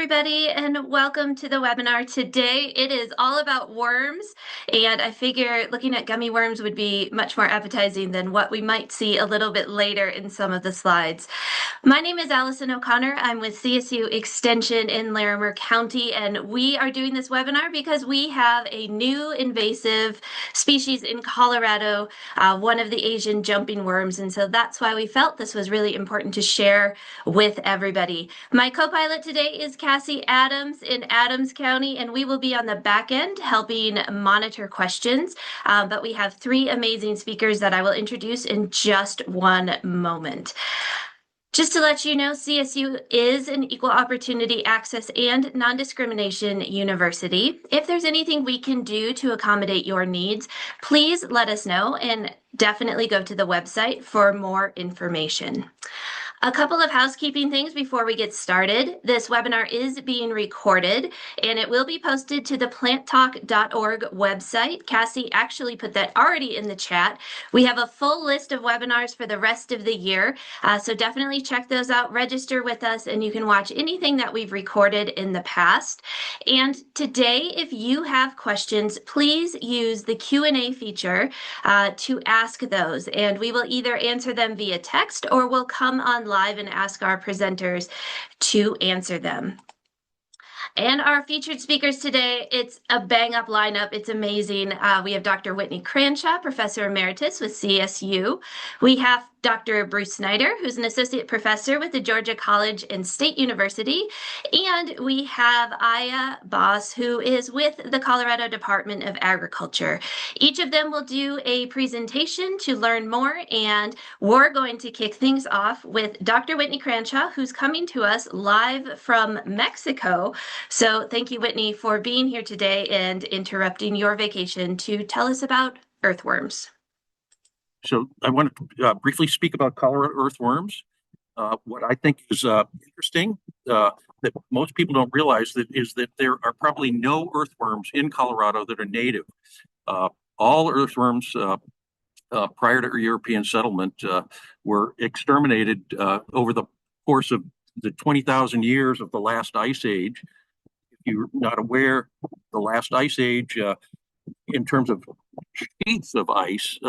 everybody, and welcome to the webinar. Today, it is all about worms, and I figure looking at gummy worms would be much more appetizing than what we might see a little bit later in some of the slides. My name is Allison O'Connor. I'm with CSU Extension in Larimer County, and we are doing this webinar because we have a new invasive species in Colorado, one of the Asian jumping worms, and so that's why we felt this was really important to share with everybody. My co-pilot today is Cassie Adams in Adams County, and we will be on the back end helping monitor questions. But we have three amazing speakers that I will introduce in just one moment. Just to let you know, CSU is an equal opportunity access and non-discrimination university. If there's anything we can do to accommodate your needs, please let us know and definitely go to the website for more information. A couple of housekeeping things before we get started. This webinar is being recorded and it will be posted to the planttalk.org website. Cassie actually put that already in the chat. We have a full list of webinars for the rest of the year, so definitely check those out, register with us, and you can watch anything that we've recorded in the past. And today, if you have questions, please use the Q&A feature to ask those, and we will either answer them via text or we'll come on live and ask our presenters to answer them. And our featured speakers today, it's a bang-up lineup. It's amazing. We have Dr. Whitney Cranshaw, Professor Emeritus with CSU. We have Dr. Bruce Snyder, who's an associate professor with the Georgia College and State University. And we have Aya Boss, who is with the Colorado Department of Agriculture. Each of them will do a presentation to learn more, and we're going to kick things off with Dr. Whitney Cranshaw, who's coming to us live from Mexico. So thank you, Whitney, for being here today and interrupting your vacation to tell us about earthworms. So I want to briefly speak about Colorado earthworms. What I think is interesting that most people don't realize is that there are probably no earthworms in Colorado that are native. All earthworms prior to European settlement were exterminated over the course of the 20,000 years of the last ice age. If you're not aware, the last ice age, in terms of sheets of ice,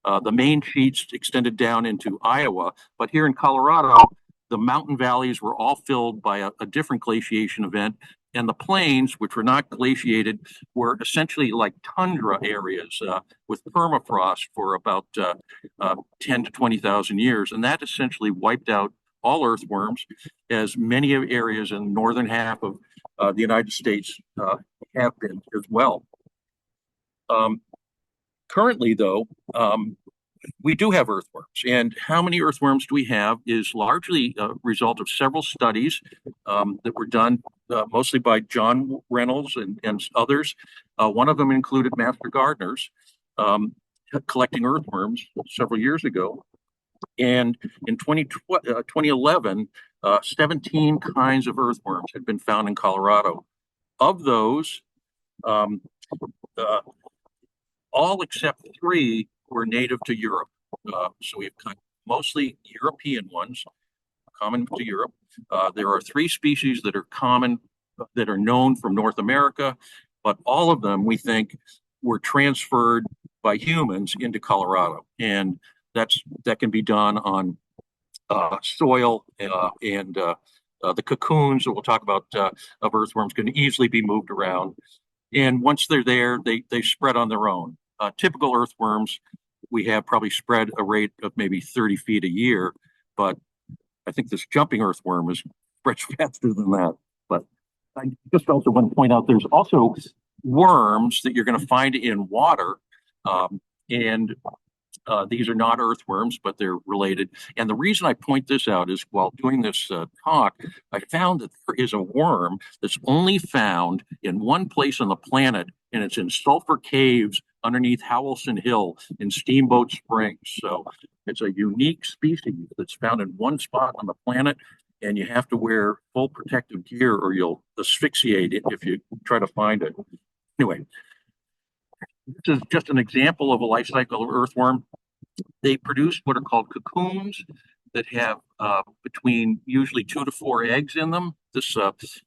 the main sheets extended down into Iowa, but here in Colorado, the mountain valleys were all filled by a different glaciation event, and the plains, which were not glaciated, were essentially like tundra areas with permafrost for about 10 to 20,000 years, and that essentially wiped out all earthworms, as many areas in the northern half of the United States have been as well. Currently, though, we do have earthworms, and how many earthworms do we have is largely a result of several studies that were done mostly by John Reynolds and others. One of them included master gardeners collecting earthworms several years ago. And in 2011, 17 kinds of earthworms had been found in Colorado. Of those, all except 3 were native to Europe. So we have mostly European ones, common to Europe. There are 3 species that are common, that are known from North America, but all of them, we think, were transferred by humans into Colorado. And that can be done on soil, and the cocoons that we'll talk about of earthworms can easily be moved around. And once they're there, they spread on their own. Typical earthworms, we have probably spread a rate of maybe 30 feet a year, but I think this jumping earthworm is spreads faster than that. But I just also want to point out there's also worms that you're going to find in water, and these are not earthworms, but they're related. And the reason I point this out is while doing this talk, I found that there is a worm that's only found in one place on the planet, and it's in sulfur caves underneath Howelson Hill in Steamboat Springs. So it's a unique species that's found in one spot on the planet, and you have to wear full protective gear or you'll asphyxiate it if you try to find it. Anyway, this is just an example of a life cycle of earthworm. They produce what are called cocoons that have between usually 2 to 4 eggs in them. This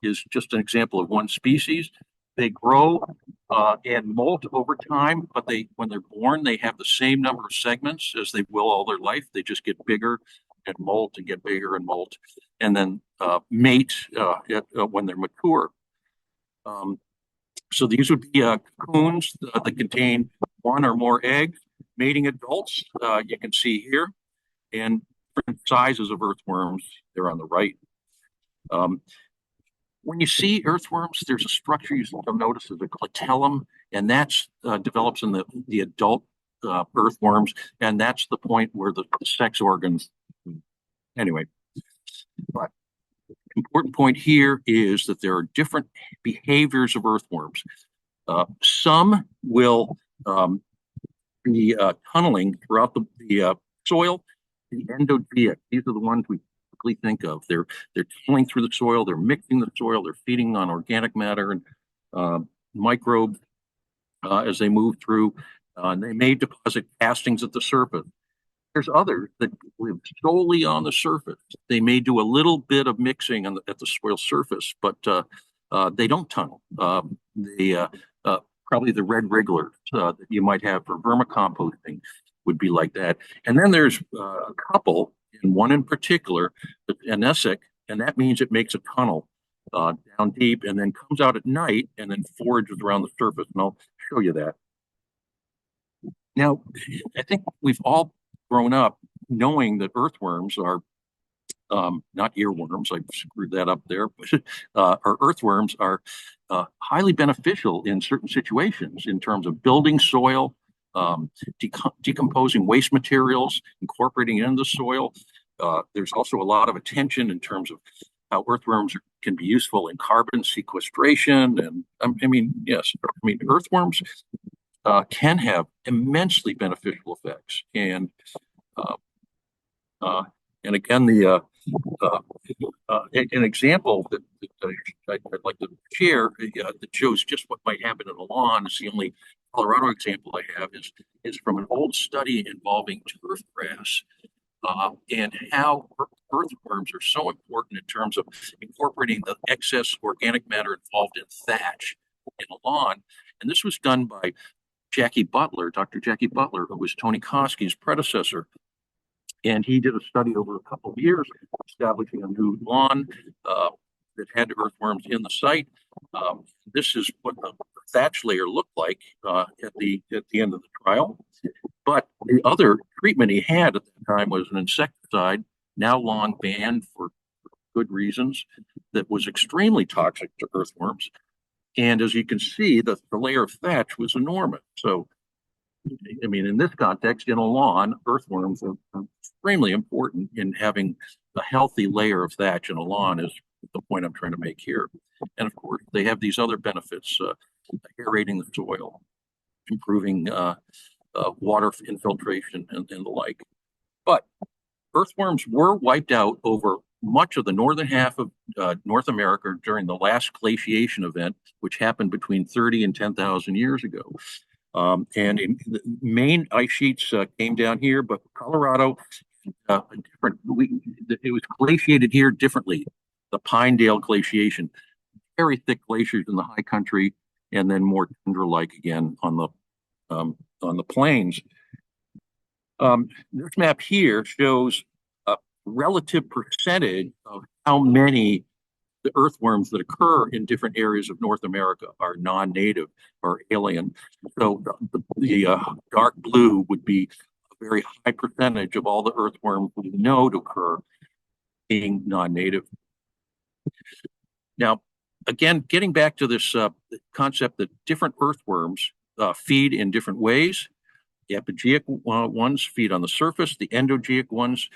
is just an example of one species. They grow and molt over time, but when they're born, they have the same number of segments as they will all their life. They just get bigger and molt and get bigger and molt, and then mate when they're mature. So these would be cocoons that contain one or more eggs. Mating adults, you can see here, and different sizes of earthworms. They're on the right. When you see earthworms, there's a structure you'll notice as a clitellum, and that's develops in the adult earthworms, and that's the point where the sex organs. Anyway, but important point here is that there are different behaviors of earthworms. Some will be tunneling throughout the soil. The endogeeic, these are the ones we typically think of. They're tunneling through the soil. They're mixing the soil. They're feeding on organic matter and microbes as they move through. And they may deposit castings at the surface. There's others that live solely on the surface. They may do a little bit of mixing at the soil surface, but they don't tunnel. Probably the red wrigglers that you might have for vermicomposting would be like that. And then there's a couple, and one in particular, the anessic, and that means it makes a tunnel down deep and then comes out at night and then forages around the surface. And I'll show you that. Now, I think we've all grown up knowing that earthworms are not earworms, I screwed that up there, but our earthworms are highly beneficial in certain situations in terms of building soil, decomposing waste materials, incorporating it into the soil. There's also a lot of attention in terms of how earthworms can be useful in carbon sequestration. And yes, earthworms can have immensely beneficial effects. And again, an example that I'd like to share that shows just what might happen in a lawn. It's the only Colorado example I have is from an old study involving turf grass and how earthworms are so important in terms of incorporating the excess organic matter involved in thatch in a lawn. And this was done by Jackie Butler, Dr. Jackie Butler, who was Tony Koski's predecessor. And he did a study over a couple of years, establishing a new lawn that had earthworms in the site. This is what the thatch layer looked like at the end of the trial. But the other treatment he had at the time was an insecticide, now long banned for good reasons, that was extremely toxic to earthworms. And as you can see, the layer of thatch was enormous. So, in this context, in a lawn, earthworms are extremely important in having a healthy layer of thatch in a lawn is the point I'm trying to make here. And of course, they have these other benefits, aerating the soil, improving water infiltration and the like. But earthworms were wiped out over much of the northern half of North America during the last glaciation event, which happened between 30 and 10,000 years ago. And the main ice sheets came down here, but Colorado, it was glaciated here differently. The Pinedale glaciation, very thick glaciers in the high country, and then more tundra-like again on the plains. This map here shows a relative percentage of how many the earthworms that occur in different areas of North America are non-native or alien. So the dark blue would be a very high percentage of all the earthworms we know to occur being non-native. Now, again, getting back to this concept that different earthworms feed in different ways. The epigeic ones feed on the surface. The endogeeic ones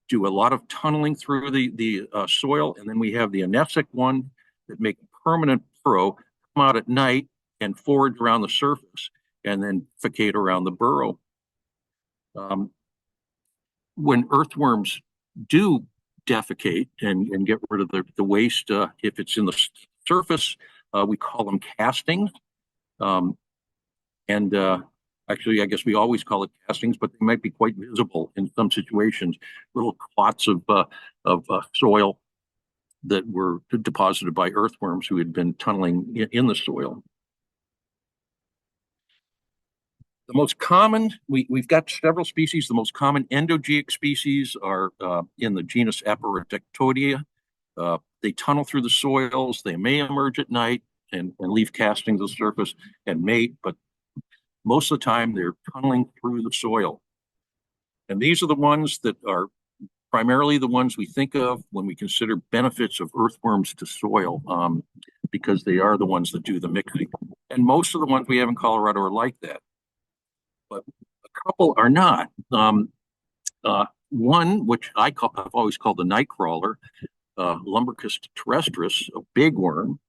do a lot of tunneling through the soil. And then we have the anessic one that make permanent burrow, come out at night and forage around the surface and then defecate around the burrow. When earthworms do defecate and get rid of the waste, if it's in the surface, we call them castings. Actually, I guess we always call it castings, but they might be quite visible in some situations, little clots of soil that were deposited by earthworms who had been tunneling in the soil. The most common, we've got several species. The most common endogeeic species are in the genus Apodictodia. They tunnel through the soils. They may emerge at night and leave castings to the surface and mate, but most of the time they're tunneling through the soil. And these are the ones that are primarily the ones we think of when we consider benefits of earthworms to soil, because they are the ones that do the mixing. And most of the ones we have in Colorado are like that. But a couple are not. One, which I've always called the night crawler, Lumbricus terrestris, a big worm,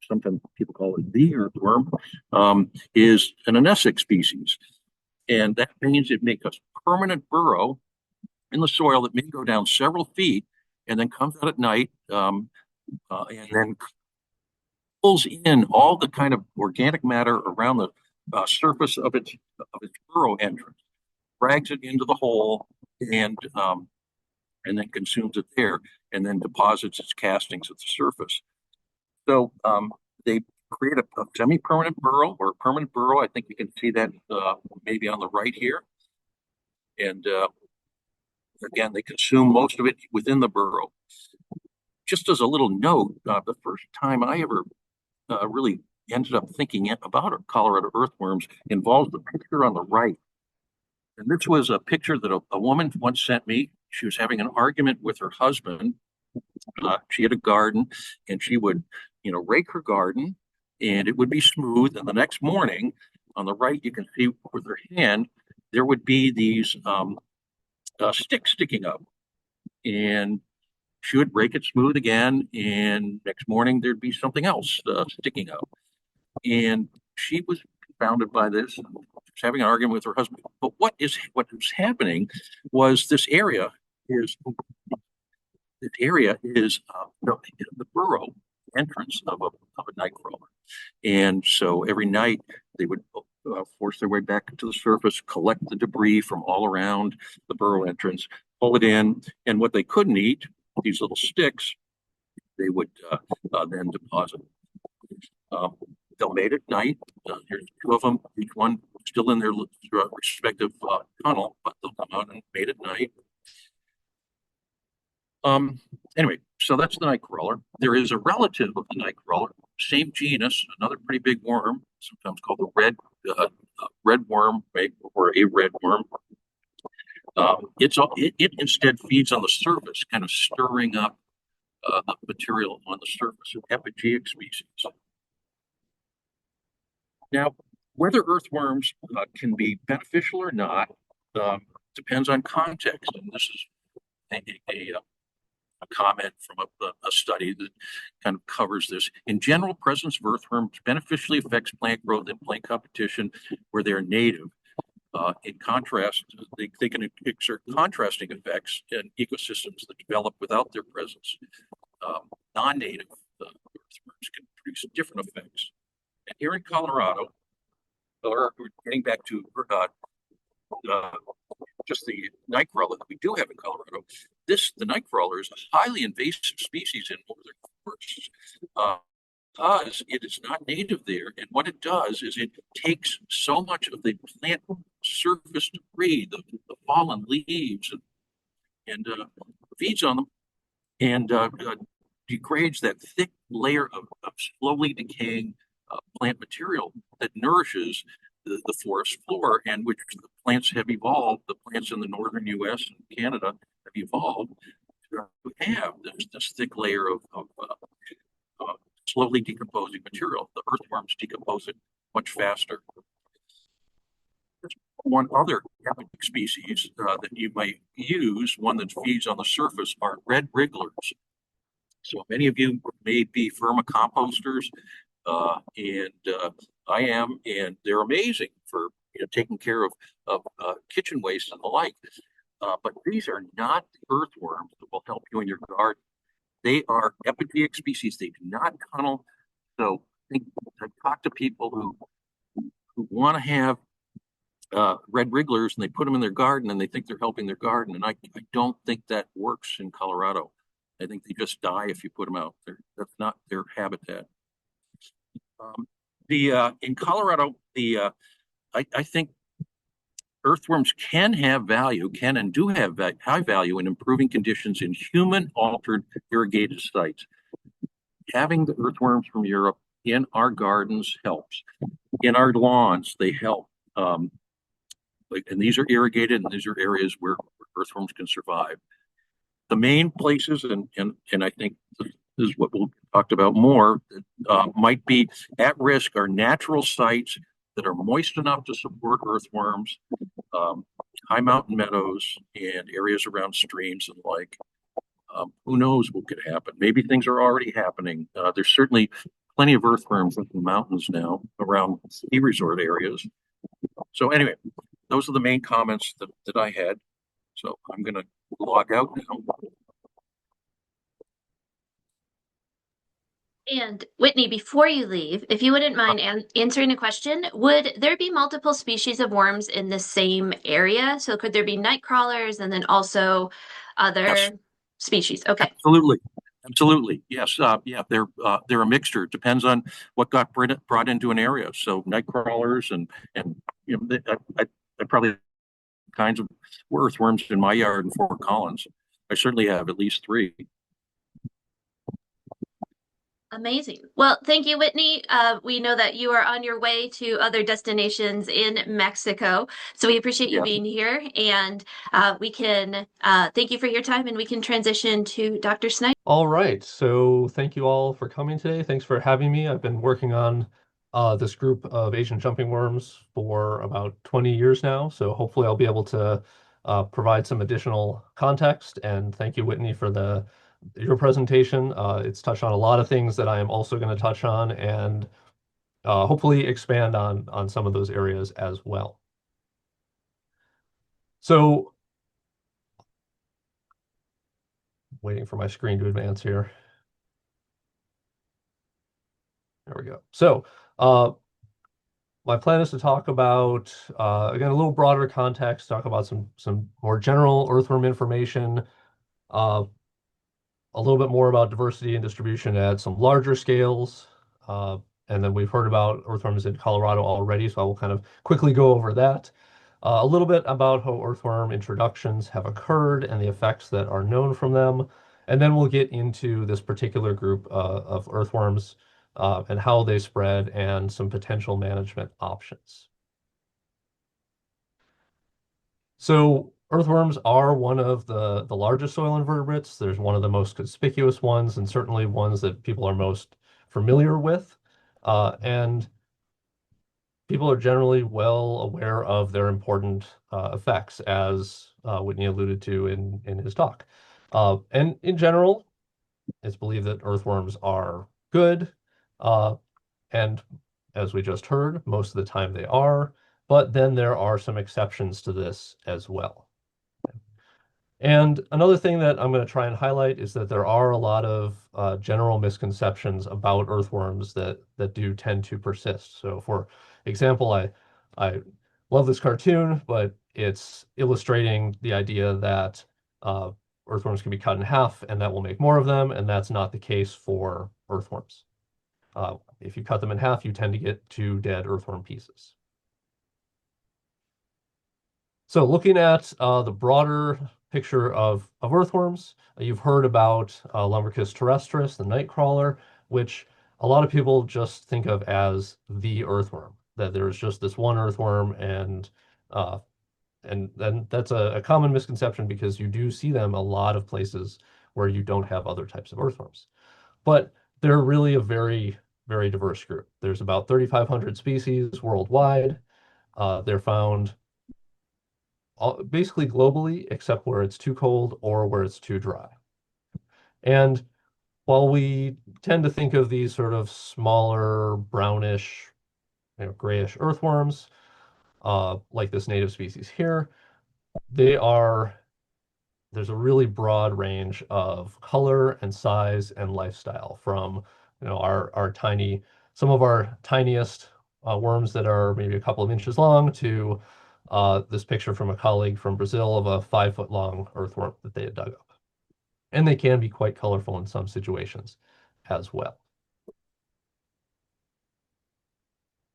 sometimes people call it the earthworm, is an anessic species. And that means it makes a permanent burrow in the soil that may go down several feet and then comes out at night and then pulls in all the kind of organic matter around the surface of its burrow entrance, drags it into the hole, and then consumes it there, and then deposits its castings at the surface. So they create a semi-permanent burrow or a permanent burrow. I think you can see that maybe on the right here. And again, they consume most of it within the burrow. Just as a little note, the first time I ever really ended up thinking about Colorado earthworms involves the picture on the right. And this was a picture that a woman once sent me. She was having an argument with her husband. She had a garden, and she would, rake her garden, and it would be smooth. And the next morning, on the right, you can see with her hand, there would be these sticks sticking up. And she would rake it smooth again, and next morning there'd be something else sticking up. And she was confounded by this. She was having an argument with her husband. But what was happening was this area is the burrow entrance of a night crawler. And so every night they would force their way back to the surface, collect the debris from all around the burrow entrance, pull it in, and what they couldn't eat, these little sticks, they would then deposit. They'll mate at night. Here's two of them, each one still in their respective tunnel, but they'll come out and mate at night. Anyway, so that's the night crawler. There is a relative of the night crawler, same genus, another pretty big worm, sometimes called the red worm, right, or a red worm. It instead feeds on the surface, kind of stirring up the material on the surface of epigeic species. Now, whether earthworms can be beneficial or not depends on context, and this is a comment from a study that kind of covers this. In general, presence of earthworms beneficially affects plant growth and plant competition where they're native. In contrast, they can exert contrasting effects in ecosystems that develop without their presence. Non-native earthworms can produce different effects. And here in Colorado, or getting back to just the night crawler that we do have in Colorado, the night crawler is a highly invasive species in northern forests because it is not native there. And what it does is it takes so much of the plant surface debris, the fallen leaves, and feeds on them and degrades that thick layer of slowly decaying plant material that nourishes the forest floor, and which the plants have evolved, the plants in the northern U.S. and Canada have evolved to have this thick layer of slowly decomposing material. The earthworms decompose it much faster. There's one other epigeic species that you might use, one that feeds on the surface, are red wrigglers. So many of you may be vermicomposters, and I am, and they're amazing for taking care of kitchen waste and the like. But these are not the earthworms that will help you in your garden. They are epigeic species. They do not tunnel. So I talk to people who want to have red wrigglers, and they put them in their garden, and they think they're helping their garden. And I don't think that works in Colorado. I think they just die if you put them out. That's not their habitat. The in Colorado, I think earthworms can have value, can and do have high value in improving conditions in human-altered irrigated sites. Having the earthworms from Europe in our gardens helps. In our lawns, they help. And these are irrigated, and these are areas where earthworms can survive. The main places, and I think this is what we'll talk about more, might be at risk are natural sites that are moist enough to support earthworms, high mountain meadows, and areas around streams and like. Who knows what could happen? Maybe things are already happening. There's certainly plenty of earthworms in the mountains now around ski resort areas. So anyway, those are the main comments that I had. So I'm going to log out now. And Whitney, before you leave, if you wouldn't mind answering a question, would there be multiple species of worms in the same area? So could there be night crawlers and then also other Yes, species? Okay. absolutely. Absolutely. Yes. Yeah, they're a mixture. It depends on what got brought into an area. So night crawlers and you know, I probably kinds of earthworms in my yard in Fort Collins. I certainly have at least three. Amazing. Well, thank you, Whitney. We know that you are on your way to other destinations in Mexico. So we appreciate you Yeah. being here. And we can thank you for your time and we can transition to Dr. Snyder. All right. So thank you all for coming today. Thanks for having me. I've been working on this group of Asian jumping worms for about 20 years now. So hopefully I'll be able to provide some additional context. And thank you, Whitney, for your presentation. It's touched on a lot of things that I am also going to touch on and hopefully expand on some of those areas as well. So waiting for my screen to advance here. There we go. So my plan is to talk about, again, a little broader context, talk about some more general earthworm information, a little bit more about diversity and distribution at some larger scales. And then we've heard about earthworms in Colorado already, so I will kind of quickly go over that. A little bit about how earthworm introductions have occurred and the effects that are known from them. And then we'll get into this particular group of earthworms and how they spread and some potential management options. So earthworms are one of the largest soil invertebrates. There's one of the most conspicuous ones and certainly ones that people are most familiar with. And people are generally well aware of their important effects, as Whitney alluded to in his talk. And in general, it's believed that earthworms are good. And as we just heard, most of the time they are, but then there are some exceptions to this as well. And another thing that I'm going to try and highlight is that there are a lot of general misconceptions about earthworms that do tend to persist. So for example, I love this cartoon, but it's illustrating the idea that earthworms can be cut in half and that will make more of them, and that's not the case for earthworms. If you cut them in half, you tend to get 2 dead earthworm pieces. So looking at the broader picture of earthworms, you've heard about Lumbricus terrestris, the night crawler, which a lot of people just think of as the earthworm, that there's just this one earthworm, and then that's a common misconception because you do see them a lot of places where you don't have other types of earthworms. But they're really a very, very diverse group. There's about 3,500 species worldwide. They're found basically globally, except where it's too cold or where it's too dry. And while we tend to think of these sort of smaller, brownish, grayish earthworms, like this native species here, there's a really broad range of color and size and lifestyle, from some of our tiniest worms that are maybe a couple of inches long to this picture from a colleague from Brazil of a 5-foot long earthworm that they had dug up. and they can be quite colorful in some situations as well.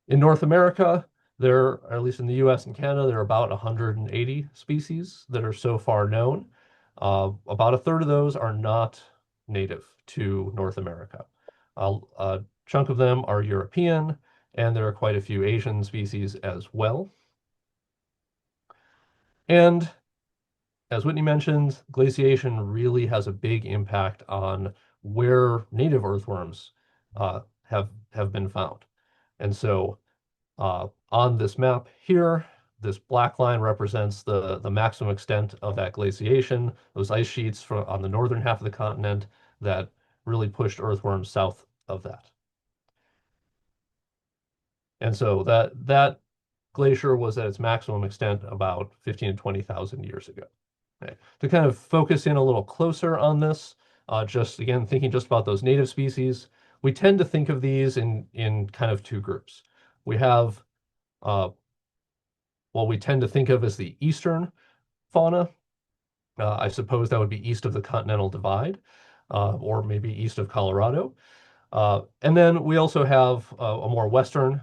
In North America, there, at least in the US and Canada, there are about 180 species that are so far known. About a third of those are not native to North America. A chunk of them are European, and there are quite a few Asian species as well. And as Whitney mentioned, glaciation really has a big impact on where native earthworms have been found. And so on this map here, this black line represents the maximum extent of that glaciation, those ice sheets on the northern half of the continent that really pushed earthworms south of that. And so that glacier was at its maximum extent about 15 to 20,000 years ago. Okay. To kind of focus in a little closer on this, just again, thinking just about those native species, we tend to think of these in kind of two groups. We have what we tend to think of as the eastern fauna. I suppose that would be east of the Continental Divide, or maybe east of Colorado. And then we also have a more western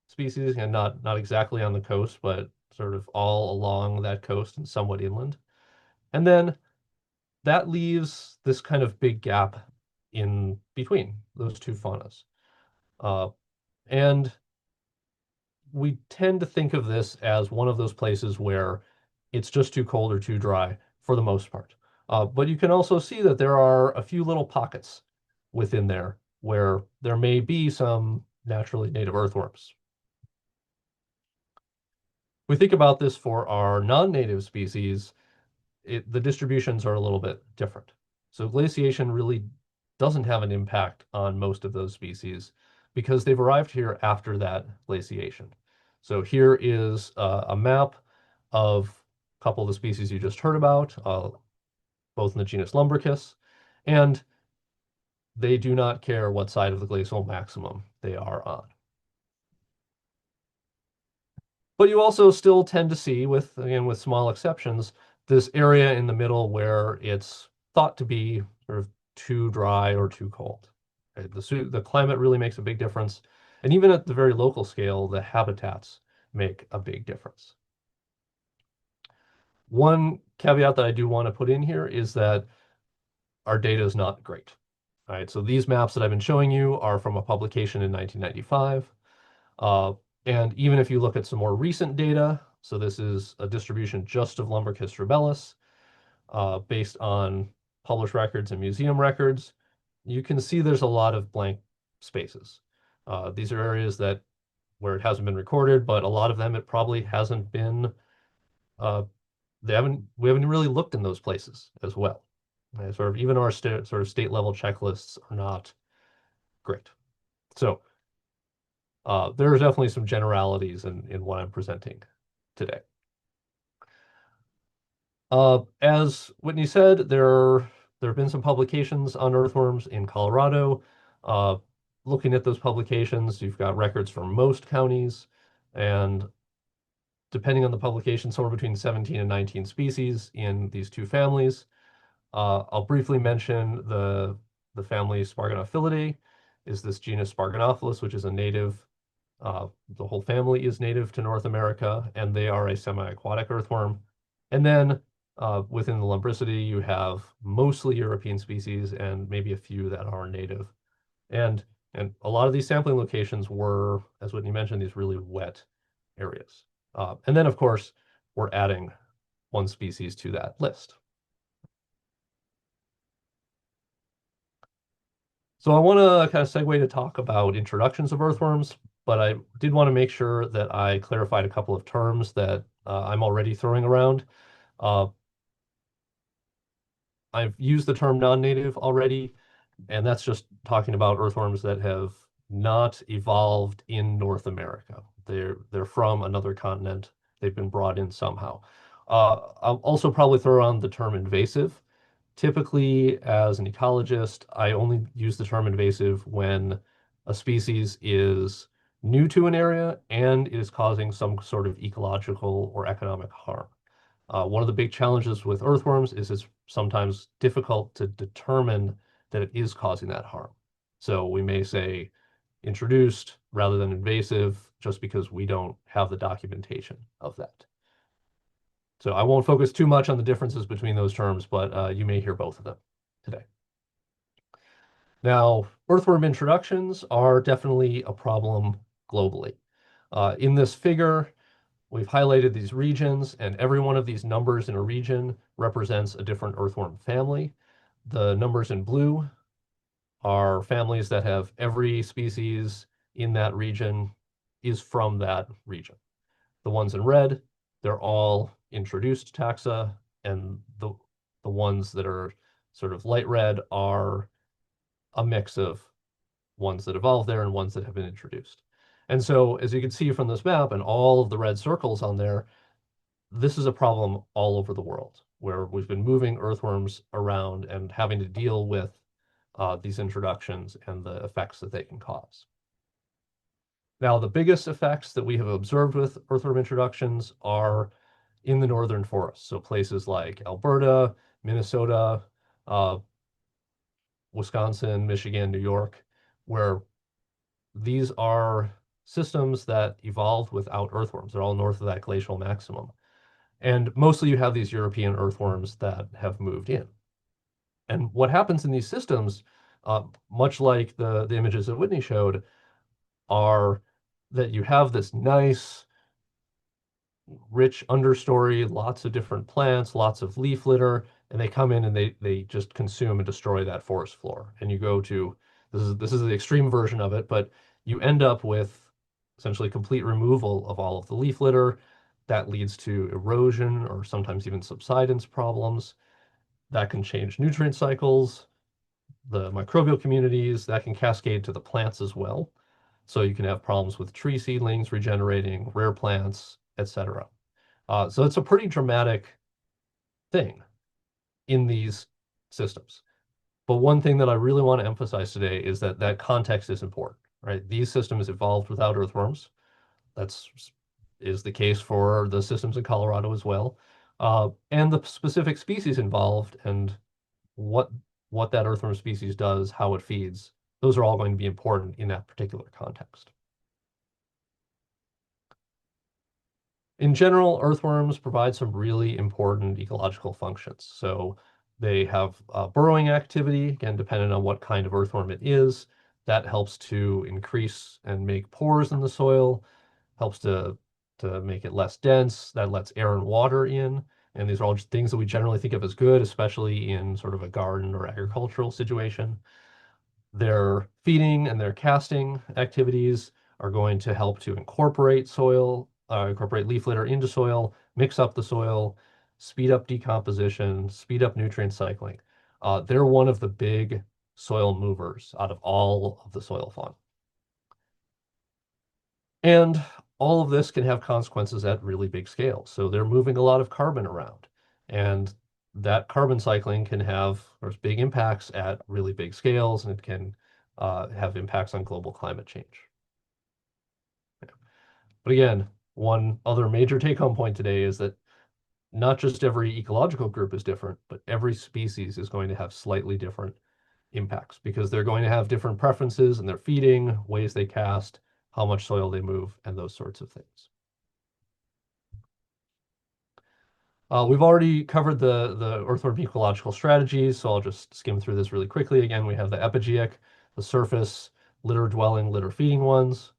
species, and not exactly on the coast, but sort of all along that coast and somewhat inland. And then that leaves this kind of big gap in between those two faunas. And we tend to think of this as one of those places where it's just too cold or too dry for the most part. But you can also see that there are a few little pockets within there where there may be some naturally native earthworms. We think about this for our non-native species, the distributions are a little bit different. So glaciation really doesn't have an impact on most of those species because they've arrived here after that glaciation. So here is a map of a couple of the species you just heard about, both in the genus Lumbricus, and they do not care what side of the glacial maximum they are on. But you also still tend to see, again, with small exceptions, this area in the middle where it's thought to be sort of too dry or too cold. Right? The climate really makes a big difference. And even at the very local scale, the habitats make a big difference. One caveat that I do want to put in here is that our data is not great. All right, so these maps that I've been showing you are from a publication in 1995. And even if you look at some more recent data, so this is a distribution just of Lumbricus rubellus, based on published records and museum records, you can see there's a lot of blank spaces. These are areas where it hasn't been recorded, but a lot of them it probably hasn't been. We haven't really looked in those places as well. Sort of even our sort of state level checklists are not great. So there are definitely some generalities in what I'm presenting today. As Whitney said, there have been some publications on earthworms in Colorado. Looking at those publications, you've got records from most counties, and depending on the publication, somewhere between 17 and 19 species in these two families. I'll briefly mention the family Sparganophilidae is this genus Sparganophilus, which is a native. The whole family is native to North America, and they are a semi-aquatic earthworm. And then within the Lumbricidae, you have mostly European species and maybe a few that are native. And a lot of these sampling locations were, as Whitney mentioned, these really wet areas. And then, of course, we're adding one species to that list. So I want to kind of segue to talk about introductions of earthworms, but I did want to make sure that I clarified a couple of terms that I'm already throwing around. I've used the term non-native already, and that's just talking about earthworms that have not evolved in North America. They're from another continent. They've been brought in somehow. I'll also probably throw on the term invasive. Typically, as an ecologist, I only use the term invasive when a species is new to an area and it is causing some sort of ecological or economic harm. One of the big challenges with earthworms is it's sometimes difficult to determine that it is causing that harm. So we may say introduced rather than invasive just because we don't have the documentation of that. So I won't focus too much on the differences between those terms, but you may hear both of them today. Now, earthworm introductions are definitely a problem globally. In this figure, we've highlighted these regions, and every one of these numbers in a region represents a different earthworm family. The numbers in blue are families that have every species in that region is from that region. The ones in red, they're all introduced taxa, and the ones that are sort of light red are a mix of ones that evolved there and ones that have been introduced. And so, as you can see from this map and all of the red circles on there, this is a problem all over the world where we've been moving earthworms around and having to deal with these introductions and the effects that they can cause. Now, the biggest effects that we have observed with earthworm introductions are in the northern forests. So places like Alberta, Minnesota, Wisconsin, Michigan, New York, where these are systems that evolved without earthworms. They're all north of that glacial maximum. And mostly you have these European earthworms that have moved in. And what happens in these systems, much like the images that Whitney showed, are that you have this nice, rich understory, lots of different plants, lots of leaf litter, and they come in and they just consume and destroy that forest floor. And you go to, this is the extreme version of it, but you end up with essentially complete removal of all of the leaf litter. That leads to erosion or sometimes even subsidence problems. That can change nutrient cycles, the microbial communities, that can cascade to the plants as well. So you can have problems with tree seedlings regenerating, rare plants, etc. So it's a pretty dramatic thing in these systems. But one thing that I really want to emphasize today is that that context is important, right? These systems evolved without earthworms. That's is the case for the systems in Colorado as well. And the specific species involved and what that earthworm species does, how it feeds, those are all going to be important in that particular context. In general, earthworms provide some really important ecological functions. So they have burrowing activity, again, depending on what kind of earthworm it is. That helps to increase and make pores in the soil, helps to make it less dense. That lets air and water in. And these are all just things that we generally think of as good, especially in sort of a garden or agricultural situation. Their feeding and their casting activities are going to help to incorporate leaf litter into soil, mix up the soil, speed up decomposition, speed up nutrient cycling. They're one of the big soil movers out of all of the soil fauna. And all of this can have consequences at really big scales. So they're moving a lot of carbon around. And that carbon cycling can have big impacts at really big scales, and it can have impacts on global climate change. But again, one other major take-home point today is that not just every ecological group is different, but every species is going to have slightly different impacts because they're going to have different preferences in their feeding, ways they cast, how much soil they move, and those sorts of things. We've already covered the earthworm ecological strategies, so I'll just skim through this really quickly. Again, we have the epigeic, the surface, litter-dwelling, litter-feeding ones.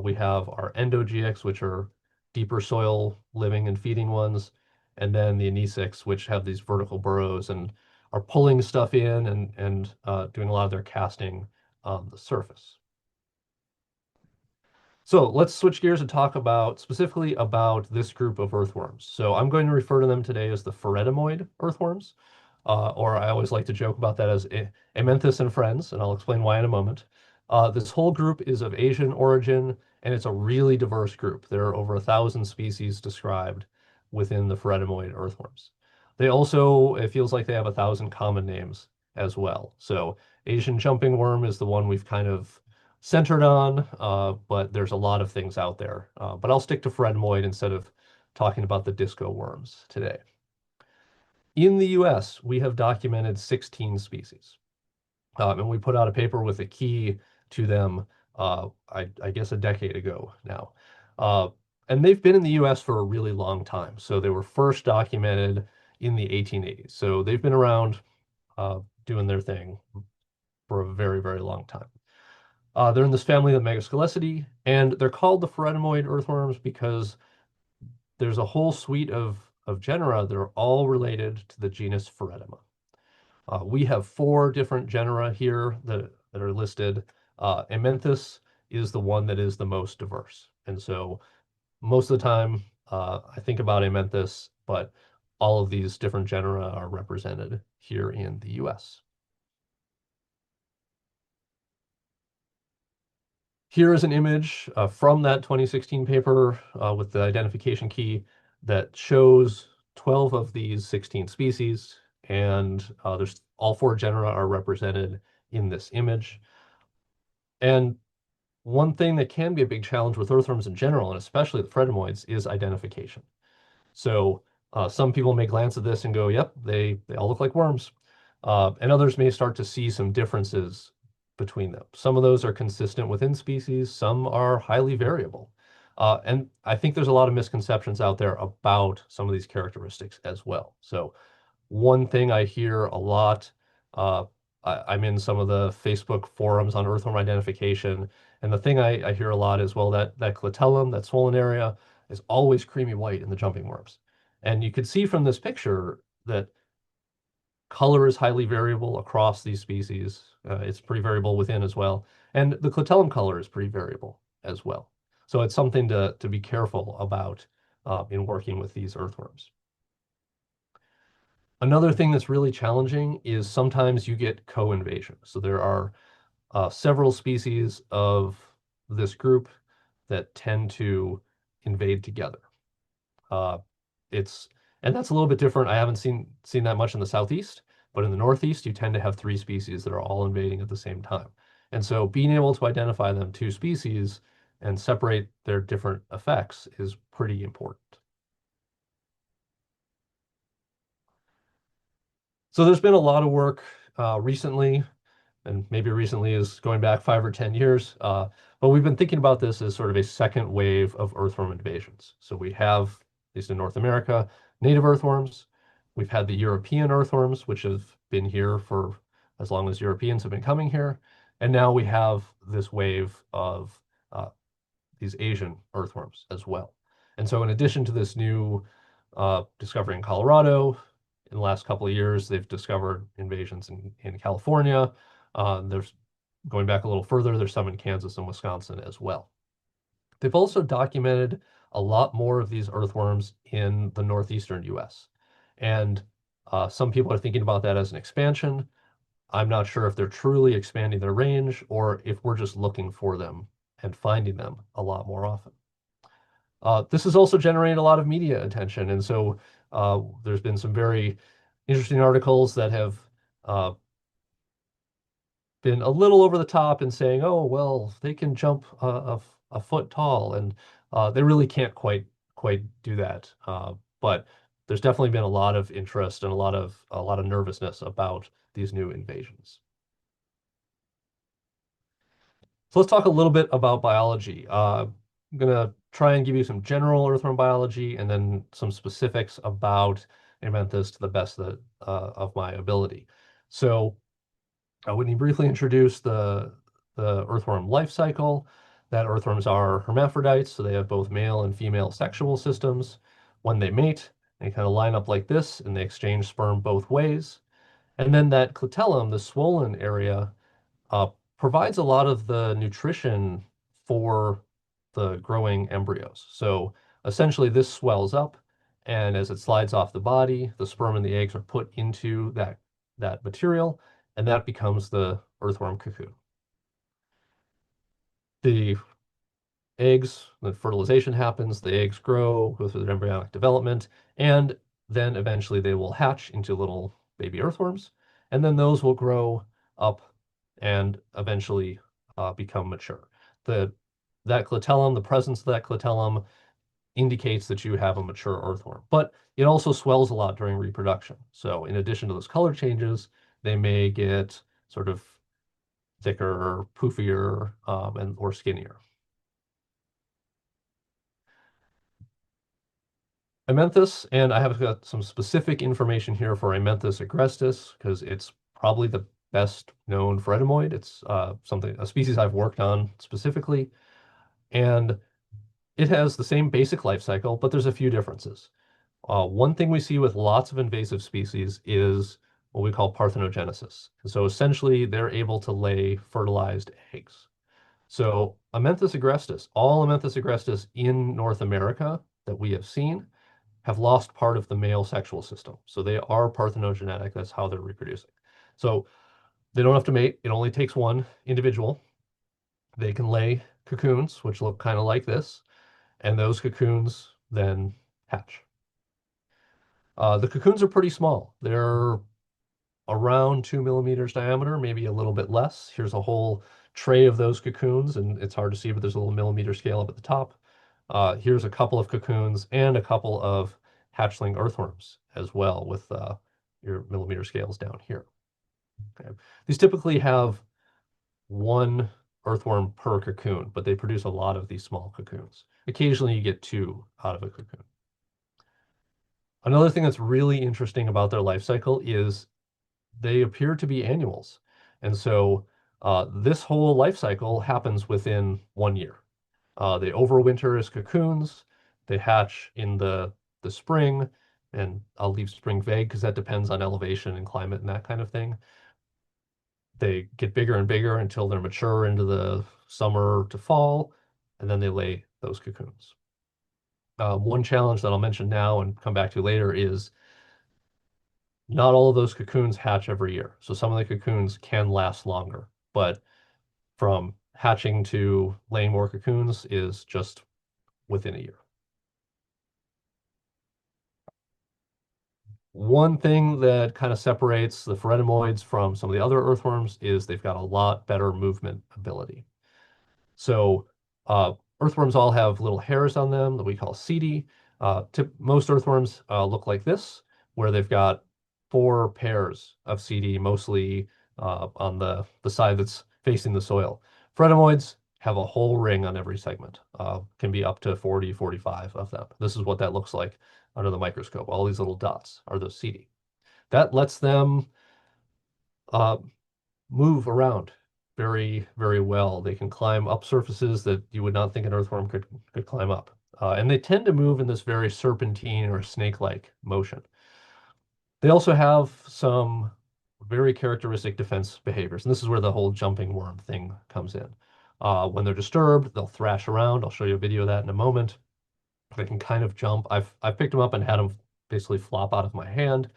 We have our endogeics, which are deeper soil living and feeding ones, and then the anisics, which have these vertical burrows and are pulling stuff in and doing a lot of their casting on the surface. So let's switch gears and talk specifically about this group of earthworms. So I'm going to refer to them today as the pheredamoid earthworms, or I always like to joke about that as Amenthus and friends, and I'll explain why in a moment. This whole group is of Asian origin, and it's a really diverse group. There are over 1,000 species described within the pheredamoid earthworms. They also, it feels like they have 1,000 common names as well. So Asian jumping worm is the one we've kind of centered on, but there's a lot of things out there. But I'll stick to pheredamoid instead of talking about the disco worms today. In the US, we have documented 16 species. And we put out a paper with a key to them, I guess a decade ago now. And they've been in the US for a really long time. So they were first documented in the 1880s. So they've been around doing their thing for a very, very long time. They're in this family of Megascelecidae, and they're called the pheredamoid earthworms because there's a whole suite of genera that are all related to the genus Pheredama. We have 4 different genera here that are listed. Amenthus is the one that is the most diverse. And so most of the time, I think about Amenthus, but all of these different genera are represented here in the US. Here is an image from that 2016 paper with the identification key that shows 12 of these 16 species, and there's all 4 genera are represented in this image. And one thing that can be a big challenge with earthworms in general, and especially the pheredamoids, is identification. So some people may glance at this and go, yep, they all look like worms. And others may start to see some differences between them. Some of those are consistent within species, some are highly variable. And I think there's a lot of misconceptions out there about some of these characteristics as well. So one thing I hear a lot, I'm in some of the Facebook forums on earthworm identification, and the thing I hear a lot is, well, that clitellum, that swollen area, is always creamy white in the jumping worms. And you can see from this picture that color is highly variable across these species. It's pretty variable within as well. And the clitellum color is pretty variable as well. So it's something to be careful about in working with these earthworms. Another thing that's really challenging is sometimes you get co-invasion. So there are several species of this group that tend to invade together. And that's a little bit different. I haven't seen that much in the southeast, but in the northeast, you tend to have 3 species that are all invading at the same time. And so being able to identify them 2 species and separate their different effects is pretty important. So there's been a lot of work recently, and maybe recently is going back 5 or 10 years, but we've been thinking about this as sort of a second wave of earthworm invasions. So we have, at least in North America, native earthworms. We've had the European earthworms, which have been here for as long as Europeans have been coming here. And now we have this wave of these Asian earthworms as well. And so in addition to this new discovery in Colorado, in the last couple of years, they've discovered invasions in California. There's going back a little further, there's some in Kansas and Wisconsin as well. They've also documented a lot more of these earthworms in the northeastern US. And some people are thinking about that as an expansion. I'm not sure if they're truly expanding their range or if we're just looking for them and finding them a lot more often. This has also generated a lot of media attention. And so there's been some very interesting articles that have been a little over the top in saying, oh, well, they can jump a foot tall, and they really can't quite do that. But there's definitely been a lot of interest and a lot of nervousness about these new invasions. So let's talk a little bit about biology. I'm going to try and give you some general earthworm biology and then some specifics about Amenthus to the best of my ability. So Whitney briefly introduced the earthworm life cycle, that earthworms are hermaphrodites, so they have both male and female sexual systems. When they mate, they kind of line up like this, and they exchange sperm both ways. And then that clitellum, the swollen area, provides a lot of the nutrition for the growing embryos. So essentially, this swells up, and as it slides off the body, the sperm and the eggs are put into that material, and that becomes the earthworm cocoon. The fertilization happens, the eggs grow, go through their embryonic development, and then eventually they will hatch into little baby earthworms, and then those will grow up and eventually become mature. That clitellum, the presence of that clitellum indicates that you have a mature earthworm. But it also swells a lot during reproduction. So in addition to those color changes, they may get sort of thicker, poofier, or skinnier. Aimanthus, and I have got some specific information here for Aimanthus agrestis because it's probably the best known phragmoid. It's a species I've worked on specifically, and it has the same basic life cycle, but there's a few differences. One thing we see with lots of invasive species is what we call parthenogenesis. So essentially, they're able to lay fertilized eggs. So Aimanthus agrestis, all Aimanthus agrestis in North America that we have seen have lost part of the male sexual system. So they are parthenogenetic. That's how they're reproducing. So they don't have to mate. It only takes one individual. They can lay cocoons, which look kind of like this, and those cocoons then hatch. The cocoons are pretty small. They're around 2 millimeters diameter, maybe a little bit less. Here's a whole tray of those cocoons, and it's hard to see, but there's a little millimeter scale up at the top. Here's a couple of cocoons and a couple of hatchling earthworms as well with your millimeter scales down here. Okay. These typically have one earthworm per cocoon, but they produce a lot of these small cocoons. Occasionally you get two out of a cocoon. Another thing that's really interesting about their life cycle is they appear to be annuals. And so this whole life cycle happens within 1 year. They overwinter as cocoons. They hatch in the spring, and I'll leave spring vague because that depends on elevation and climate and that kind of thing. They get bigger and bigger until they're mature into the summer to fall, and then they lay those cocoons. One challenge that I'll mention now and come back to later is not all of those cocoons hatch every year. So some of the cocoons can last longer, but from hatching to laying more cocoons is just within a year. One thing that kind of separates the pherenemoids from some of the other earthworms is they've got a lot better movement ability. So earthworms all have little hairs on them that we call setae. Most earthworms look like this, where they've got 4 pairs of setae, mostly on the side that's facing the soil. Pherenemoids have a whole ring on every segment, can be up to 40, 45 of them. This is what that looks like under the microscope. All these little dots are those setae. That lets them move around very, very well. They can climb up surfaces that you would not think an earthworm could climb up. And they tend to move in this very serpentine or snake-like motion. They also have some very characteristic defense behaviors, and this is where the whole jumping worm thing comes in. When they're disturbed, they'll thrash around. I'll show you a video of that in a moment. They can kind of jump. I've picked them up and had them basically flop out of my hand.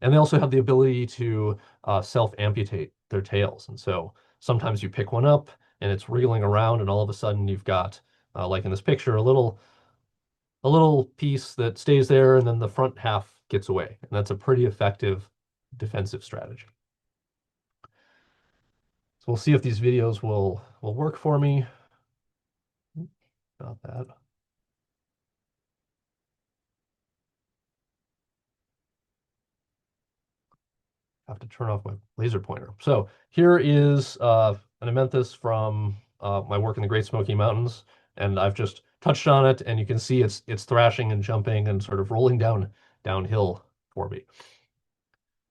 And they also have the ability to self-amputate their tails. And so sometimes you pick one up and it's wriggling around, and all of a sudden you've got, like in this picture, a little piece that stays there, and then the front half gets away. And that's a pretty effective defensive strategy. So we'll see if these videos will work for me. Not that. I have to turn off my laser pointer. So here is an Aimanthus from my work in the Great Smoky Mountains, and I've just touched on it, and you can see it's thrashing and jumping and sort of rolling downhill for me.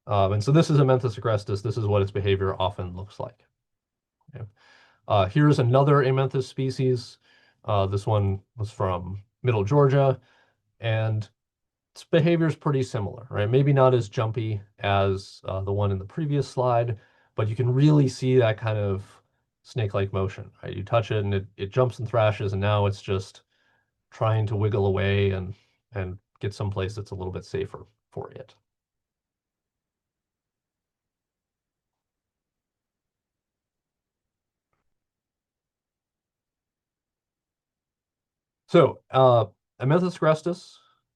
And so this is Aimanthus agrestis. This is what its behavior often looks like. Okay. Here's another Aimanthus species. This one was from Middle Georgia, and its behavior is pretty similar, right? Maybe not as jumpy as the one in the previous slide, but you can really see that kind of snake-like motion, right? You touch it and it jumps and thrashes, and now it's just trying to wiggle away and get someplace that's a little bit safer for it. So Aimanthus agrestis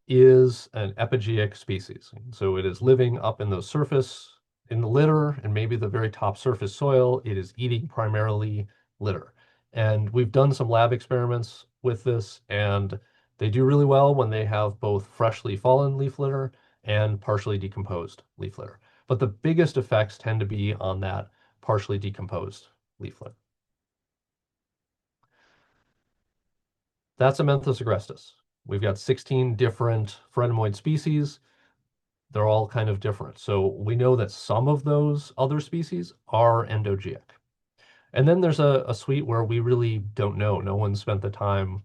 is an epigeic species. So it is living up in the surface, in the litter, and maybe the very top surface soil. It is eating primarily litter. And we've done some lab experiments with this, and They do really well when they have both freshly fallen leaf litter and partially decomposed leaf litter. But the biggest effects tend to be on that partially decomposed leaf litter. That's Amenthus agrestis. We've got 16 different pherenemoid species. They're all kind of different. So we know that some of those other species are endogeeic. And then there's a suite where we really don't know. No one spent the time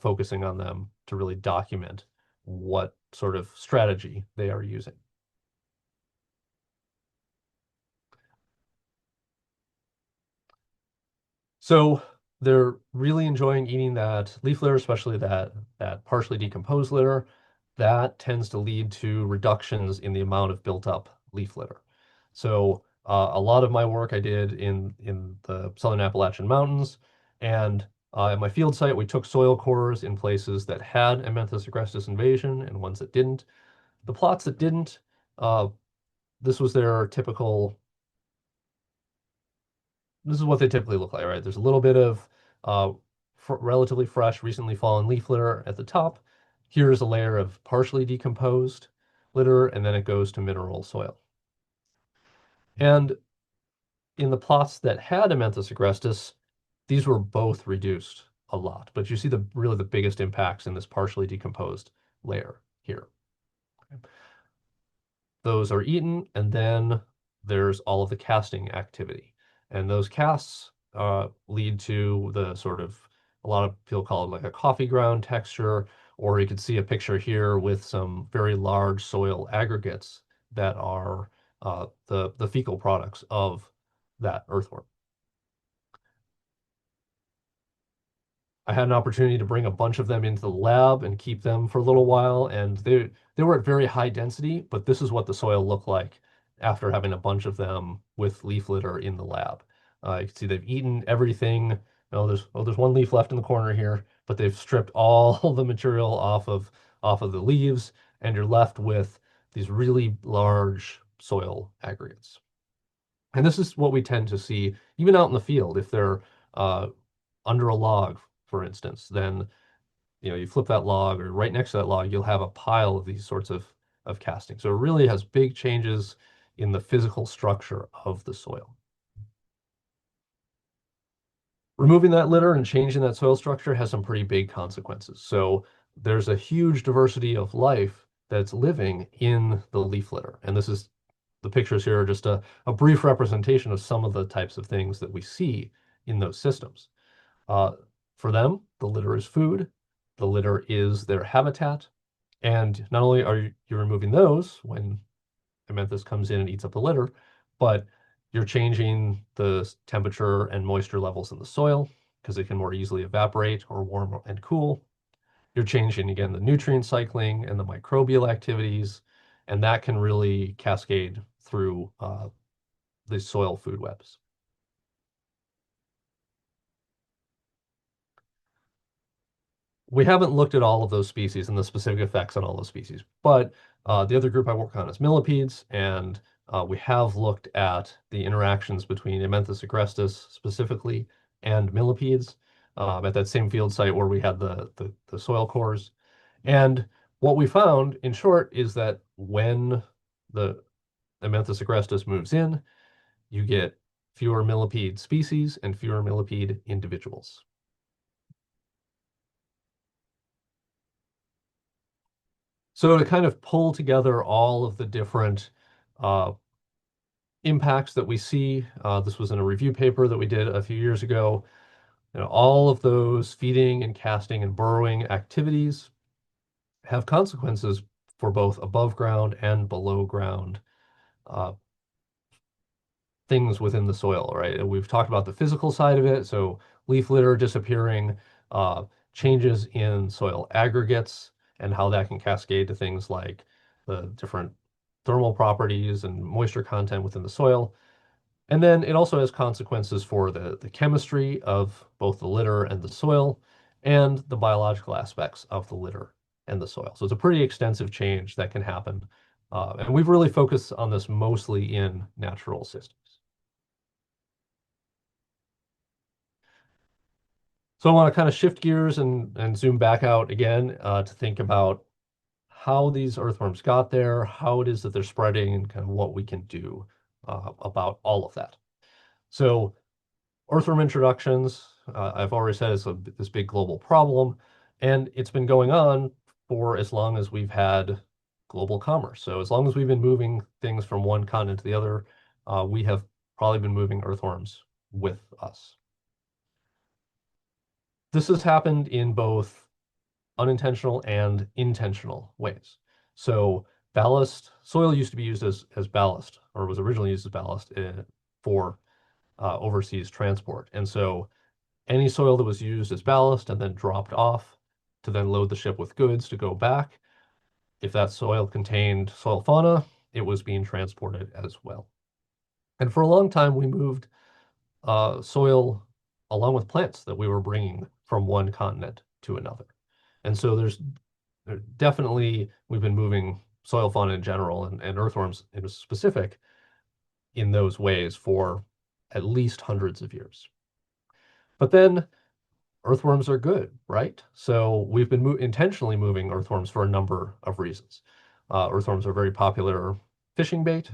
focusing on them to really document what sort of strategy they are using. So they're really enjoying eating that leaf litter, especially that partially decomposed litter. That tends to lead to reductions in the amount of built up leaf litter. So a lot of my work I did in the Southern Appalachian Mountains, and at my field site, we took soil cores in places that had Amenthus agrestis invasion and ones that didn't. The plots that didn't, uh, this was their typical this is what they typically look like, right? There's a little bit of relatively fresh, recently fallen leaf litter at the top. Here's a layer of partially decomposed litter, and then it goes to mineral soil. And in the plots that had Amenthus agrestis, these were both reduced a lot. But you see really the biggest impacts in this partially decomposed layer here. Those are eaten, and then there's all of the casting activity. And those casts lead to the sort of, a lot of people call it like a coffee ground texture, or you could see a picture here with some very large soil aggregates that are the fecal products of that earthworm. I had an opportunity to bring a bunch of them into the lab and keep them for a little while, and they were at very high density, but this is what the soil looked like after having a bunch of them with leaf litter in the lab. You can see they've eaten everything. There's one leaf left in the corner here, but they've stripped all the material off of the leaves, and you're left with these really large soil aggregates. And this is what we tend to see even out in the field. If they're under a log, for instance, then you flip that log, or right next to that log, you'll have a pile of these sorts of casting. So it really has big changes in the physical structure of the soil. Removing that litter and changing that soil structure has some pretty big consequences. So there's a huge diversity of life that's living in the leaf litter. And the pictures here are just a brief representation of some of the types of things that we see in those systems. For them, the litter is food, the litter is their habitat, and not only are you removing those when Amenthus comes in and eats up the litter, but you're changing the temperature and moisture levels in the soil because it can more easily evaporate or warm and cool. You're changing, again, the nutrient cycling and the microbial activities, and that can really cascade through the soil food webs. We haven't looked at all of those species and the specific effects on all those species, but the other group I work on is millipedes, and we have looked at the interactions between Amenthus agrestis specifically and millipedes at that same field site where we had the soil cores. And what we found, in short, is that when the Amenthus agrestis moves in, you get fewer millipede species and fewer millipede individuals. So to kind of pull together all of the different impacts that we see, this was in a review paper that we did a few years ago. All of those feeding and casting and burrowing activities have consequences for both above ground and below ground things within the soil, right? And we've talked about the physical side of it, so leaf litter disappearing, changes in soil aggregates, and how that can cascade to things like the different thermal properties and moisture content within the soil. And then it also has consequences for the chemistry of both the litter and the soil, and the biological aspects of the litter and the soil. So it's a pretty extensive change that can happen. And we've really focused on this mostly in natural systems. So I want to kind of shift gears and zoom back out again to think about how these earthworms got there, how it is that they're spreading, and kind of what we can do about all of that. So earthworm introductions, I've already said, is this big global problem, and it's been going on for as long as we've had global commerce. So as long as we've been moving things from one continent to the other, we have probably been moving earthworms with us. This has happened in both unintentional and intentional ways. So ballast, soil used to be used as ballast, or was originally used as ballast for overseas transport. And so any soil that was used as ballast and then dropped off to then load the ship with goods to go back, if that soil contained soil fauna, it was being transported as well. And for a long time, we moved soil along with plants that we were bringing from one continent to another. And so definitely we've been moving soil fauna in general and earthworms in specific in those ways for at least hundreds of years. But then earthworms are good, right? So we've been intentionally moving earthworms for a number of reasons. Earthworms are very popular fishing bait.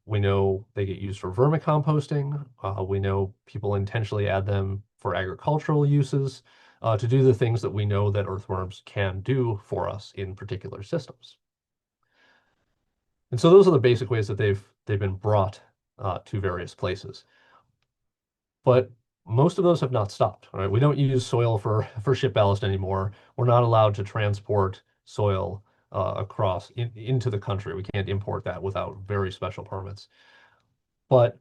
We know they get used for vermicomposting. We know people intentionally add them for agricultural uses to do the things that we know that earthworms can do for us in particular systems. And so those are the basic ways that they've been brought to various places. But most of those have not stopped. Right? We don't use soil for ship ballast anymore. We're not allowed to transport soil across into the country. We can't import that without very special permits. But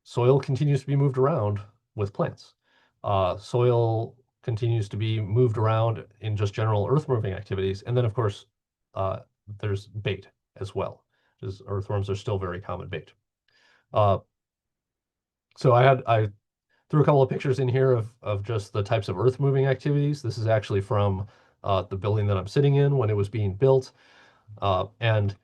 soil continues to be moved around with plants. Soil continues to be moved around in just general earth moving activities. And then, of course, there's bait as well, because earthworms are still very common bait. So I threw a couple of pictures in here of just the types of earth moving activities. This is actually from the building that I'm sitting in when it was being built. And